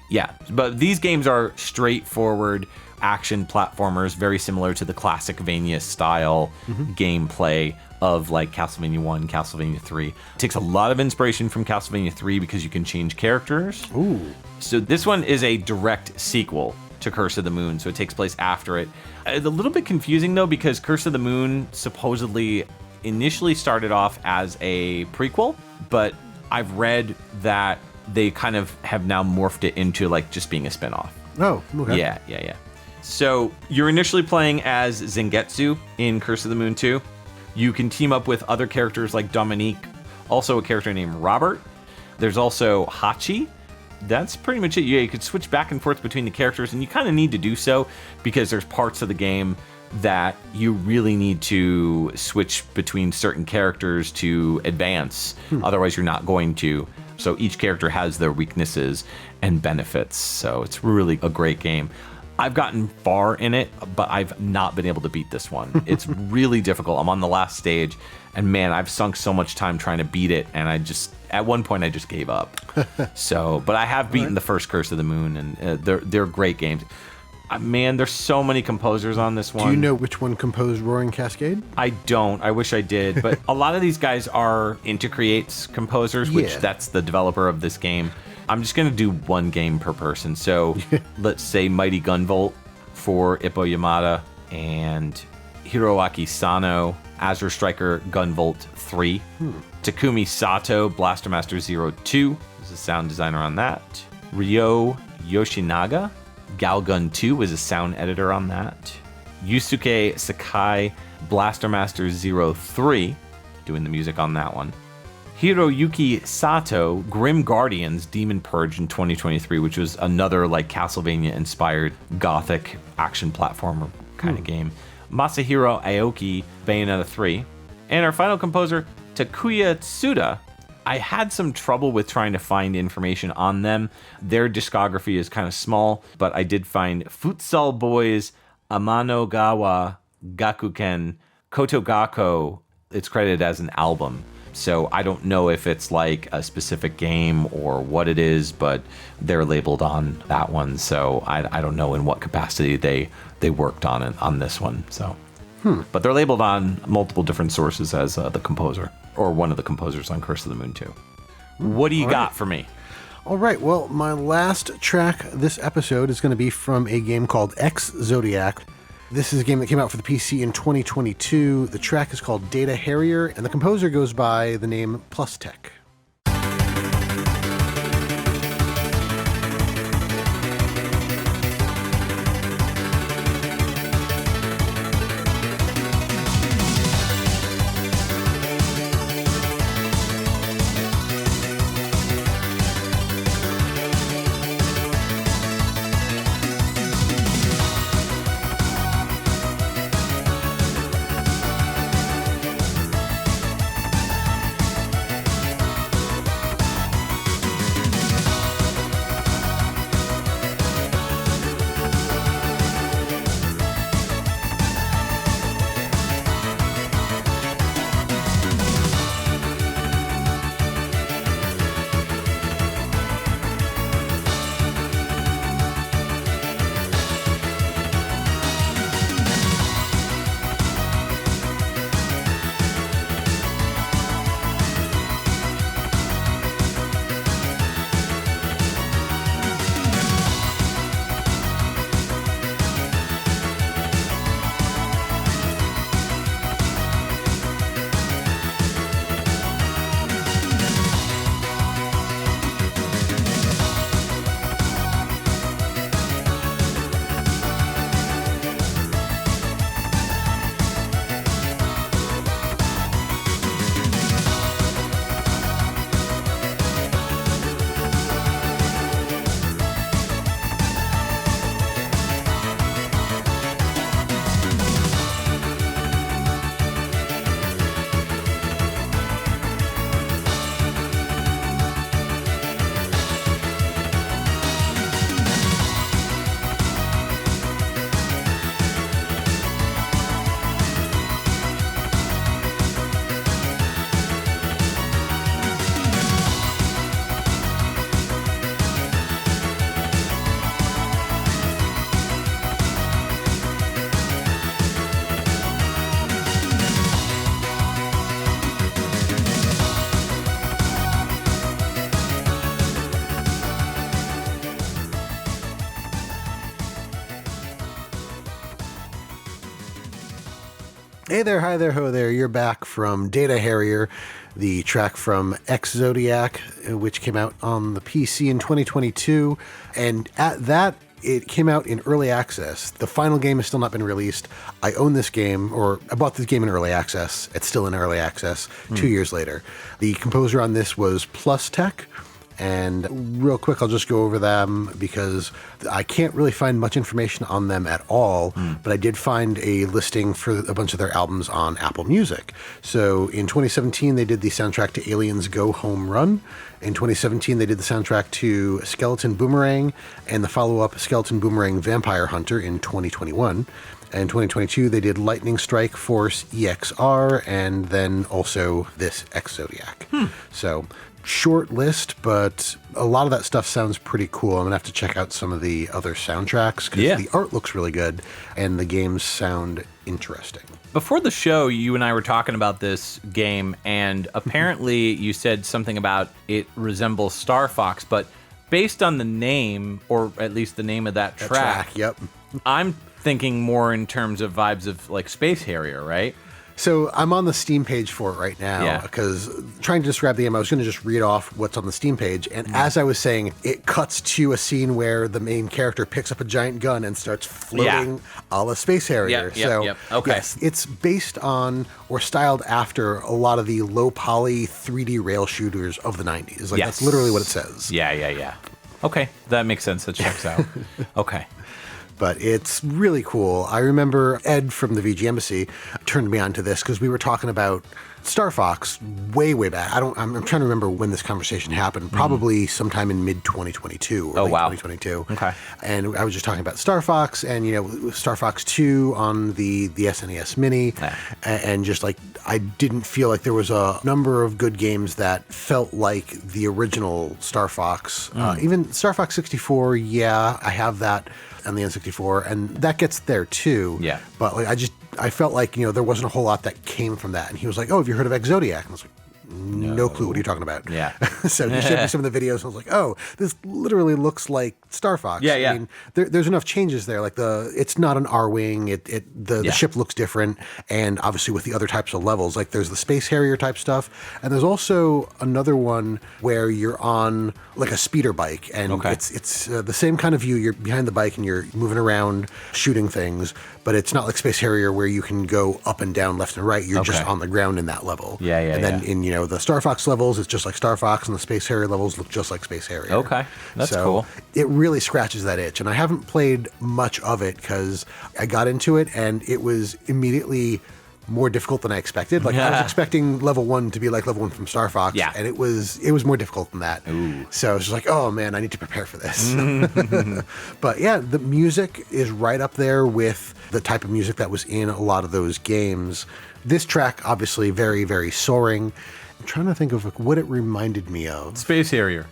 yeah, but these games are straightforward action platformers, very similar to the classic Vania style gameplay of Castlevania 1, Castlevania 3. It takes a lot of inspiration from Castlevania 3 because you can change characters. Ooh. So this one is a direct sequel to Curse of the Moon, so it takes place after it. It's a little bit confusing though, because Curse of the Moon supposedly initially started off as a prequel, but I've read that they kind of have now morphed it into just being a spinoff. Oh, okay. Yeah. So you're initially playing as Zangetsu in Curse of the Moon 2. You can team up with other characters like Dominique, also a character named Robert. There's also Hachi. That's pretty much it. Yeah, you could switch back and forth between the characters, and you kind of need to do so because there's parts of the game that you really need to switch between certain characters to advance. Otherwise, you're not going to. So each character has their weaknesses and benefits. So it's really a great game. I've gotten far in it, but I've not been able to beat this one. It's really difficult. I'm on the last stage, and man, I've sunk so much time trying to beat it, and at one point I just gave up. But I have beaten the first Curse of the Moon, and they're great games. Man, there's so many composers on this one. Do you know which one composed Roaring Cascade? I don't. I wish I did. But a lot of these guys are Intercreates composers, which that's the developer of this game. I'm just going to do one game per person. So let's say Mighty Gunvolt for Ippo Yamada and Hiroaki Sano, Azure Striker Gunvolt 3. Takumi Sato, Blaster Master 02 is the sound designer on that. Ryo Yoshinaga, Galgun 2 was a sound editor on that. Yusuke Sakai, Blaster Master 03, doing the music on that one. Hiroyuki Sato, Grim Guardians Demon Purge in 2023, which was another Castlevania-inspired gothic action platformer kind of game. Masahiro Aoki, Bayonetta 3. And our final composer, Takuya Tsuda. I had some trouble with trying to find information on them. Their discography is kind of small, but I did find Futsal Boys, Amanogawa, Gakuken, Kotogako. It's credited as an album. So I don't know if it's a specific game or what it is, but they're labeled on that one. So I don't know in what capacity they worked on this one. So, but they're labeled on multiple different sources as the composer or one of the composers on Curse of the Moon 2. What do you got for me? All right. Well, my last track this episode is going to be from a game called X Zodiac. This is a game that came out for the PC in 2022. The track is called Data Harrier, and the composer goes by the name Plus Tech. Hey there, hi there, ho there. You're back from Data Harrier, the track from XVGM, which came out on the PC in 2022. And at that, it came out in early access. The final game has still not been released. I own this game, or I bought this game in early access. It's still in early access 2 years later. The composer on this was Plus Tech. And real quick, I'll just go over them because I can't really find much information on them at all, but I did find a listing for a bunch of their albums on Apple Music. So in 2017, they did the soundtrack to Aliens Go Home Run. In 2017, they did the soundtrack to Skeleton Boomerang and the follow-up Skeleton Boomerang Vampire Hunter in 2021. In 2022, they did Lightning Strike Force EXR and then also this XVGM. So short list, but a lot of that stuff sounds pretty cool. I'm gonna have to check out some of the other soundtracks because the art looks really good and the games sound interesting. Before the show, you and I were talking about this game, and apparently you said something about it resembles Star Fox, but based on the name, or at least the name of that track, Yep. I'm thinking more in terms of vibes of like Space Harrier, right? So I'm on the Steam page for it right now because trying to describe the game, I was going to just read off what's on the Steam page. And as I was saying, it cuts to a scene where the main character picks up a giant gun and starts floating a la Space Harrier. Okay. Yes, it's based on or styled after a lot of the low poly 3D rail shooters of the 90s. Like that's literally what it says. Yeah. Okay, that makes sense. That checks out. Okay. But it's really cool. I remember Ed from the VG Embassy turned me on to this because we were talking about Star Fox way back. I'm trying to remember when this conversation happened. Probably sometime in mid 2022 or late 2022. Okay. And I was just talking about Star Fox and Star Fox 2 on the SNES Mini, and just like I didn't feel like there was a number of good games that felt like the original Star Fox. Even Star Fox 64, I have that on the N64, and that gets there too. Yeah. But like I felt like there wasn't a whole lot that came from that. And he was like, "Oh, have you heard of XVGM?" And I was like, no clue. What are you talking about? Yeah. So he showed me some of the videos, and I was like, "Oh, this literally looks like Star Fox." Yeah. I mean, there's enough changes there. Like it's not an R-wing. The ship looks different, and obviously with the other types of levels, like there's the Space Harrier type stuff, and there's also another one where you're on like a speeder bike, and it's the same kind of view. You're behind the bike and you're moving around shooting things, but it's not like Space Harrier where you can go up and down, left and right. You're just on the ground in that level. And then in the Star Fox levels, it's just like Star Fox, and the Space Harrier levels look just like Space Harrier. Okay, that's cool. It really scratches that itch, and I haven't played much of it because I got into it and it was immediately more difficult than I expected. Like I was expecting level 1 to be like level 1 from Star Fox, and it was more difficult than that. Ooh. So I was just like, oh man, I need to prepare for this. But yeah, the music is right up there with the type of music that was in a lot of those games. This track, obviously, very, very soaring. I'm trying to think of what it reminded me of. Space Harrier.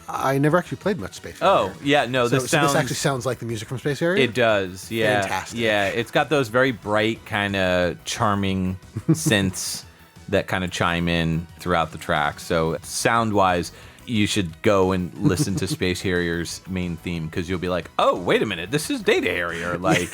I never actually played much Space Harrier. Oh, yeah, no, so this actually sounds like the music from Space Harrier? It does, yeah. Fantastic. Yeah, it's got those very bright, kind of charming synths that kind of chime in throughout the track. So sound-wise, you should go and listen to Space Harrier's main theme because you'll be like, oh, wait a minute, this is Data Harrier, like,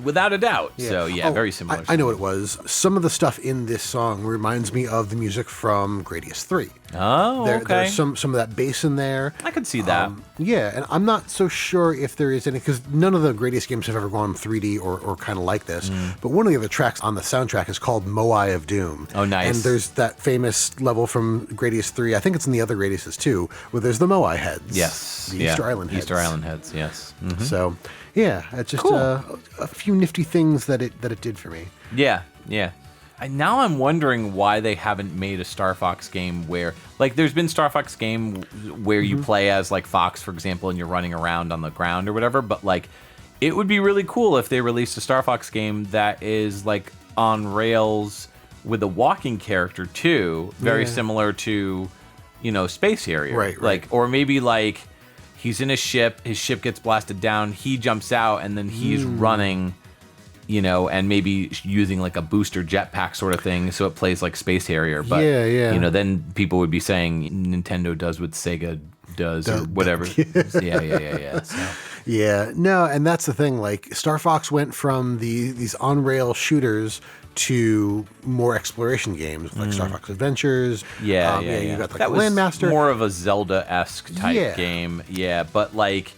without a doubt. Yeah. So, very similar. I know what it was. Some of the stuff in this song reminds me of the music from Gradius 3. Oh, okay. There's some of that bass in there. I could see that. And I'm not so sure if there is any, because none of the Gradius games have ever gone 3D or kind of like this, but one of the other tracks on the soundtrack is called Moai of Doom. Oh, nice. And there's that famous level from Gradius 3, I think it's in the other Gradiuses too, where there's the Moai heads. Yes. The Easter Island heads. Easter Island heads, yes. Mm-hmm. So, it's just cool. A few nifty things that it did for me. Yeah. Now I'm wondering why they haven't made a Star Fox game where, like, there's been Star Fox game where you play as, like, Fox, for example, and you're running around on the ground or whatever, but, like, it would be really cool if they released a Star Fox game that is, like, on rails with a walking character, too, very similar to, Space Harrier. Right. Like, or maybe, like, he's in a ship, his ship gets blasted down, he jumps out, and then he's running... and maybe using like a booster jetpack sort of thing, so it plays like Space Harrier. But then people would be saying Nintendo does what Sega does or whatever. Yeah. So. Yeah, no, and that's the thing. Like Star Fox went from these on-rail shooters to more exploration games like Star Fox Adventures. You got like that the Landmaster. Was more of a Zelda-esque type game. Yeah, but like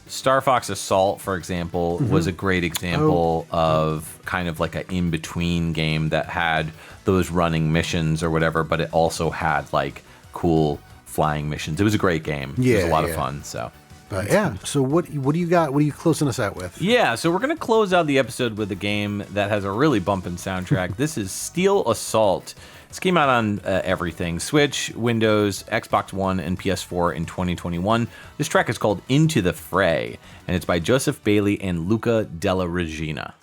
Star Fox Assault, for example, was a great example of kind of like an in-between game that had those running missions or whatever, but it also had like cool flying missions. It was a great game. It was a lot of fun. So. But so what do you got? What are you closing us out with? Yeah, so we're going to close out the episode with a game that has a really bumpin' soundtrack. This is Steel Assault. This came out on everything: Switch, Windows, Xbox One, and PS4 in 2021. This track is called Into the Fray, and it's by Joseph Bailey and Luca Della Regina.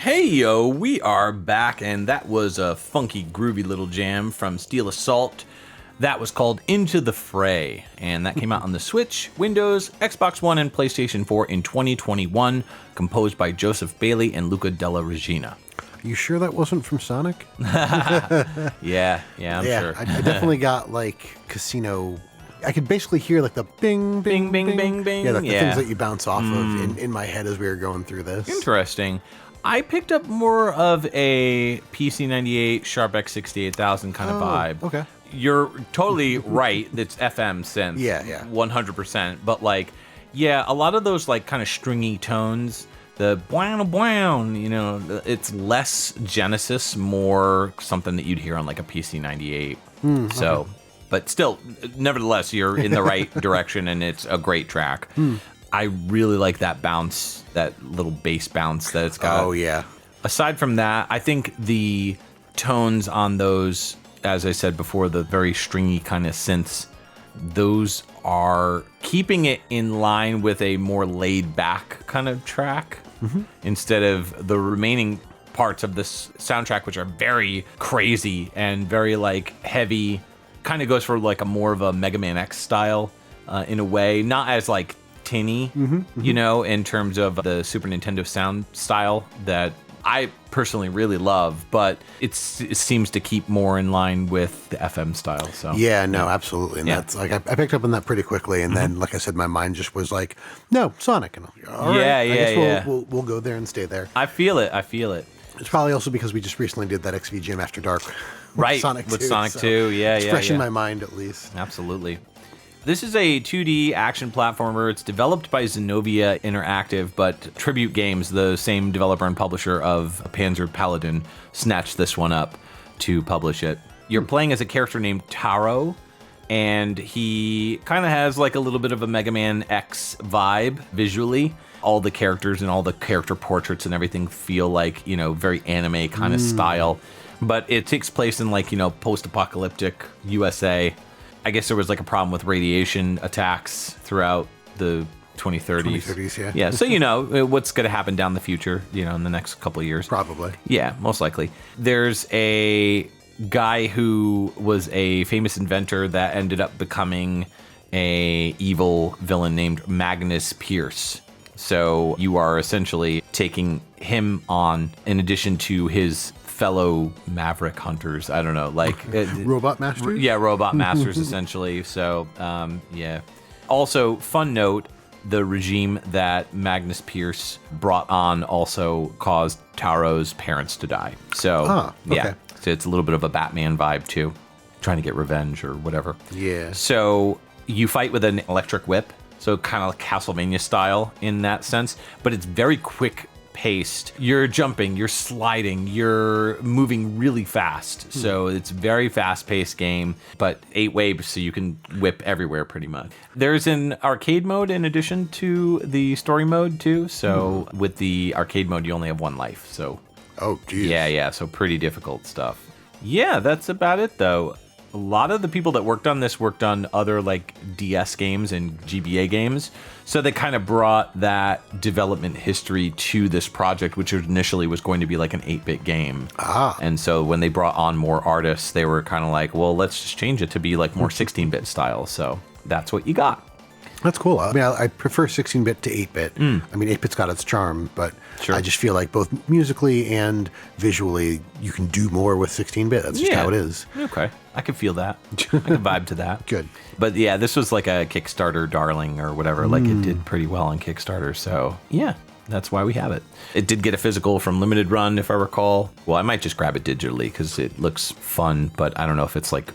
Hey yo, we are back, and that was a funky, groovy little jam from Steel Assault. That was called Into the Fray, and that came out on the Switch, Windows, Xbox One, and PlayStation 4 in 2021, composed by Joseph Bailey and Luca Della Regina. You sure that wasn't from Sonic? Yeah, I'm sure. I definitely got like casino. I could basically hear like the bing, bing, Bing, bing, bing, bing. Yeah, like the things that you bounce off of in my head as we were going through this. Interesting. I picked up more of a PC98 Sharp X68000 kind of vibe. Okay. You're totally right. It's FM synth. Yeah. 100%. But like, yeah, a lot of those like kind of stringy tones, the bwown, you know, it's less Genesis, more something that you'd hear on like a PC98. So, but still, nevertheless, you're in the right direction, and it's a great track. I really like that bounce, that little bass bounce that it's got. Oh, yeah. Aside from that, I think the tones on those, as I said before, the very stringy kind of synths, those are keeping it in line with a more laid back kind of track instead of the remaining parts of this soundtrack, which are very crazy and very like heavy. Kind of goes for like a more of a Mega Man X style in a way, not as like tinny, you know, in terms of the Super Nintendo sound style that I personally really love, but it seems to keep more in line with the FM style. So yeah, no, absolutely, and that's like I picked up on that pretty quickly, and then like I said, my mind just was like, no, Sonic, and I was like, all right, I guess we'll go there and stay there. I feel it. It's probably also because we just recently did that XVGM After Dark, right? Sonic with 2, Sonic so 2, it's fresh in my mind at least. Absolutely. This is a 2D action platformer. It's developed by Zenobia Interactive, but Tribute Games, the same developer and publisher of Panzer Paladin, snatched this one up to publish it. You're playing as a character named Taro, and he kind of has like a little bit of a Mega Man X vibe visually. All the characters and all the character portraits and everything feel like, you know, very anime kind of style. But it takes place in like, you know, post-apocalyptic USA. I guess there was like a problem with radiation attacks throughout the 2030s. 2030s, yeah. Yeah, so you know what's going to happen down the future, you know, in the next couple of years. Probably. Yeah, most likely. There's a guy who was a famous inventor that ended up becoming a evil villain named Magnus Pierce. So you are essentially taking him on in addition to his fellow maverick hunters. I don't know, like Robot Masters? Yeah, robot masters essentially. So yeah. Also, fun note, the regime that Magnus Pierce brought on also caused Taro's parents to die. So yeah, so it's a little bit of a Batman vibe too, trying to get revenge or whatever. Yeah. So you fight with an electric whip, so kind of like Castlevania style in that sense, but it's very quick paced. You're jumping, you're sliding, you're moving really fast. So it's very fast paced game, but 8 waves, so you can whip everywhere pretty much. There's an arcade mode in addition to the story mode too. So with the arcade mode, you only have 1 life. So yeah, so pretty difficult stuff. Yeah, that's about it though. A lot of the people that worked on this worked on other like DS games and GBA games. So they kind of brought that development history to this project, which initially was going to be like an 8-bit game. And so when they brought on more artists, they were kind of like, well, let's just change it to be like more 16-bit style. So that's what you got. That's cool. I mean, I prefer 16-bit to 8-bit. I mean, 8-bit's got its charm, but I just feel like both musically and visually, you can do more with 16-bit. That's just how it is. Okay. I can feel that. I can vibe to that. Good. But yeah, this was like a Kickstarter darling or whatever. Like it did pretty well on Kickstarter. So yeah, that's why we have it. It did get a physical from Limited Run, if I recall. Well, I might just grab it digitally because it looks fun, but I don't know if it's like...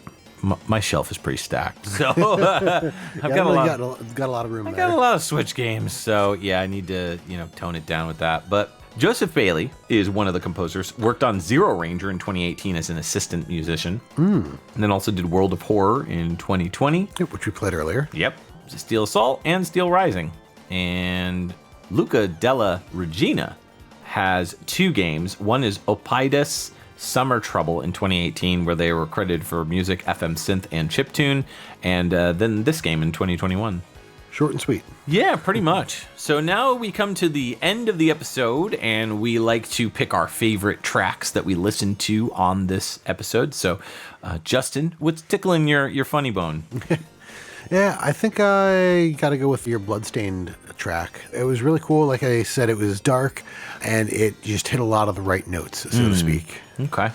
My shelf is pretty stacked, so I've got a lot of room. I got a lot of Switch games, so yeah, I need to tone it down with that. But Joseph Bailey is one of the composers. Worked on Zero Ranger in 2018 as an assistant musician, and then also did World of Horror in 2020, which we played earlier. Yep, Steel Assault and Steel Rising, and Luca Della Regina has 2 games. One is Opidus Summer Trouble in 2018, where they were credited for music, FM synth, and chiptune, and then this game in 2021. Short and sweet. Yeah, pretty much. So now we come to the end of the episode, and we like to pick our favorite tracks that we listen to on this episode. So, Justin, what's tickling your funny bone? Yeah, I think I got to go with your Bloodstained track. It was really cool. Like I said, it was dark, and it just hit a lot of the right notes, so to speak. Okay.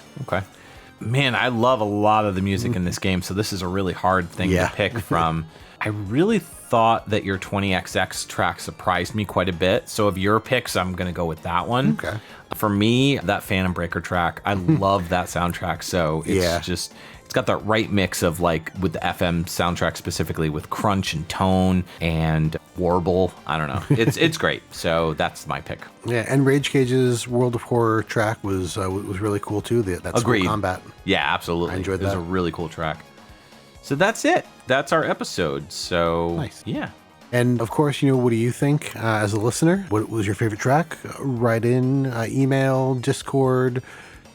Man, I love a lot of the music in this game, so this is a really hard thing to pick from. I really thought that your 20XX track surprised me quite a bit. So of your picks, I'm going to go with that one. Okay. For me, that Phantom Breaker track, I love that soundtrack. So it's just... It's got that right mix of like with the FM soundtrack specifically with crunch and tone and warble. I don't know. It's great. So that's my pick. Yeah, and Rage Cage's World of Horror track was really cool too. That's Agreed. Combat. Yeah, absolutely. I enjoyed that. It was a really cool track. So that's it. That's our episode. So nice. Yeah. And of course, what do you think as a listener? What was your favorite track? Write in, email, Discord,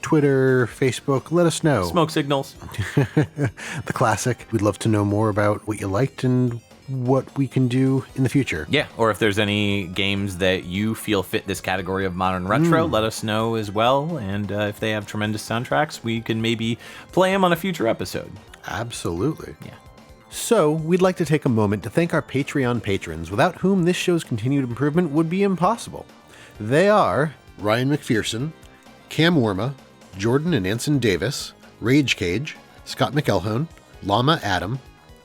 Twitter, Facebook, let us know. Smoke signals. The classic. We'd love to know more about what you liked and what we can do in the future. Yeah, or if there's any games that you feel fit this category of modern retro, let us know as well. And if they have tremendous soundtracks, we can maybe play them on a future episode. Absolutely. Yeah. So, we'd like to take a moment to thank our Patreon patrons, without whom this show's continued improvement would be impossible. They are Ryan McPherson, Cam Worma, Jordan and Anson Davis, Rage Cage, Scott McElhone, Llama Adam,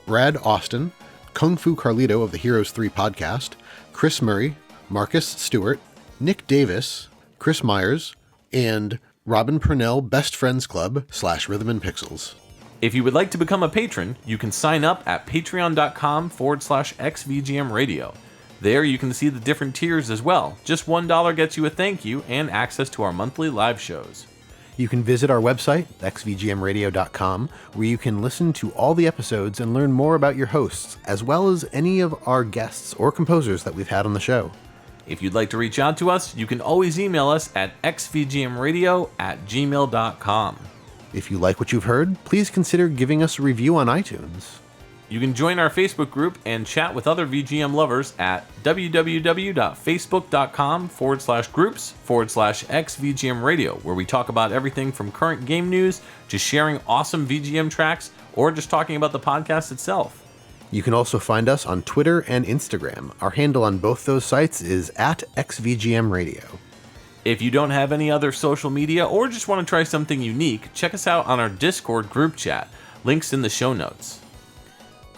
Brad Austin, Kung Fu Carlito of the Heroes 3 podcast, Chris Murray, Marcus Stewart, Nick Davis, Chris Myers, and Robin Purnell Best Friends Club / Rhythm and Pixels. If you would like to become a patron, you can sign up at patreon.com/XVGM Radio. There you can see the different tiers as well. Just $1 gets you a thank you and access to our monthly live shows. You can visit our website, xvgmradio.com, where you can listen to all the episodes and learn more about your hosts, as well as any of our guests or composers that we've had on the show. If you'd like to reach out to us, you can always email us at xvgmradio@gmail.com. If you like what you've heard, please consider giving us a review on iTunes. You can join our Facebook group and chat with other VGM lovers at www.facebook.com/groups/XVGM Radio, where we talk about everything from current game news to sharing awesome VGM tracks or just talking about the podcast itself. You can also find us on Twitter and Instagram. Our handle on both those sites is at XVGM Radio. If you don't have any other social media or just want to try something unique, check us out on our Discord group chat. Links in the show notes.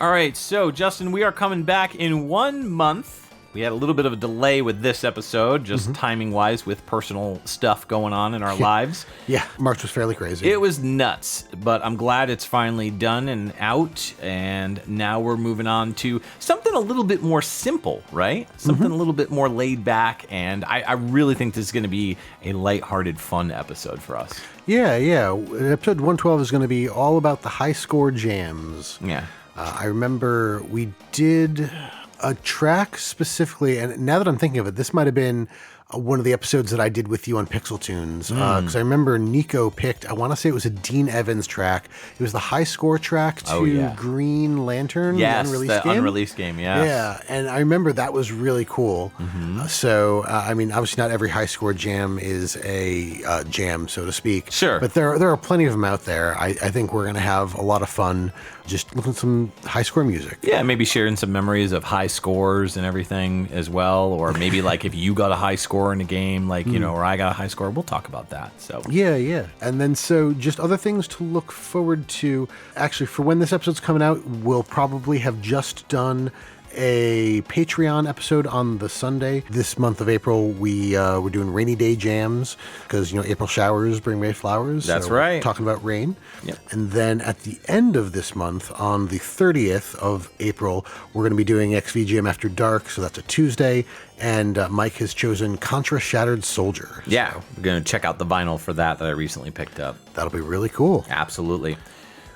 All right, so Justin, we are coming back in 1 month. We had a little bit of a delay with this episode, just timing-wise with personal stuff going on in our lives. Yeah, March was fairly crazy. It was nuts, but I'm glad it's finally done and out, and now we're moving on to something a little bit more simple, right? Something a little bit more laid back, and I really think this is going to be a lighthearted, fun episode for us. Yeah. Episode 112 is going to be all about the high score jams. Yeah. I remember we did a track specifically, and now that I'm thinking of it, this might have been one of the episodes that I did with you on Pixel Tunes, because I remember Nico picked, I want to say it was a Dean Evans track. It was the high score track to Green Lantern, yes, the unreleased game. Unreleased game, yes. Yeah, and I remember that was really cool. So, I mean, obviously not every high score jam is a jam, so to speak. Sure. But there are plenty of them out there. I think we're going to have a lot of fun just looking at some high score music. Yeah, maybe sharing some memories of high scores and everything as well, or maybe like if you got a high score in a game, like, you know, or I got a high score, we'll talk about that. So yeah. And then so just other things to look forward to. Actually, for when this episode's coming out, we'll probably have just done a Patreon episode on the Sunday. This month of April, we're doing rainy day jams because, you know, April showers bring May flowers. That's so right. We're talking about rain. Yep. And then at the end of this month, on the 30th of April, we're going to be doing XVGM After Dark. So that's a Tuesday. And Mike has chosen Contra Shattered Soldier. yeah, we're going to check out the vinyl for that I recently picked up. That'll be really cool. Absolutely.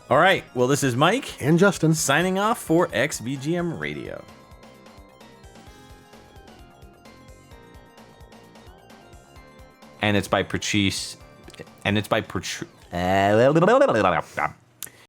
All right, well, this is Mike And Justin. signing off for XVGM Radio. And it's by Patrice. And it's by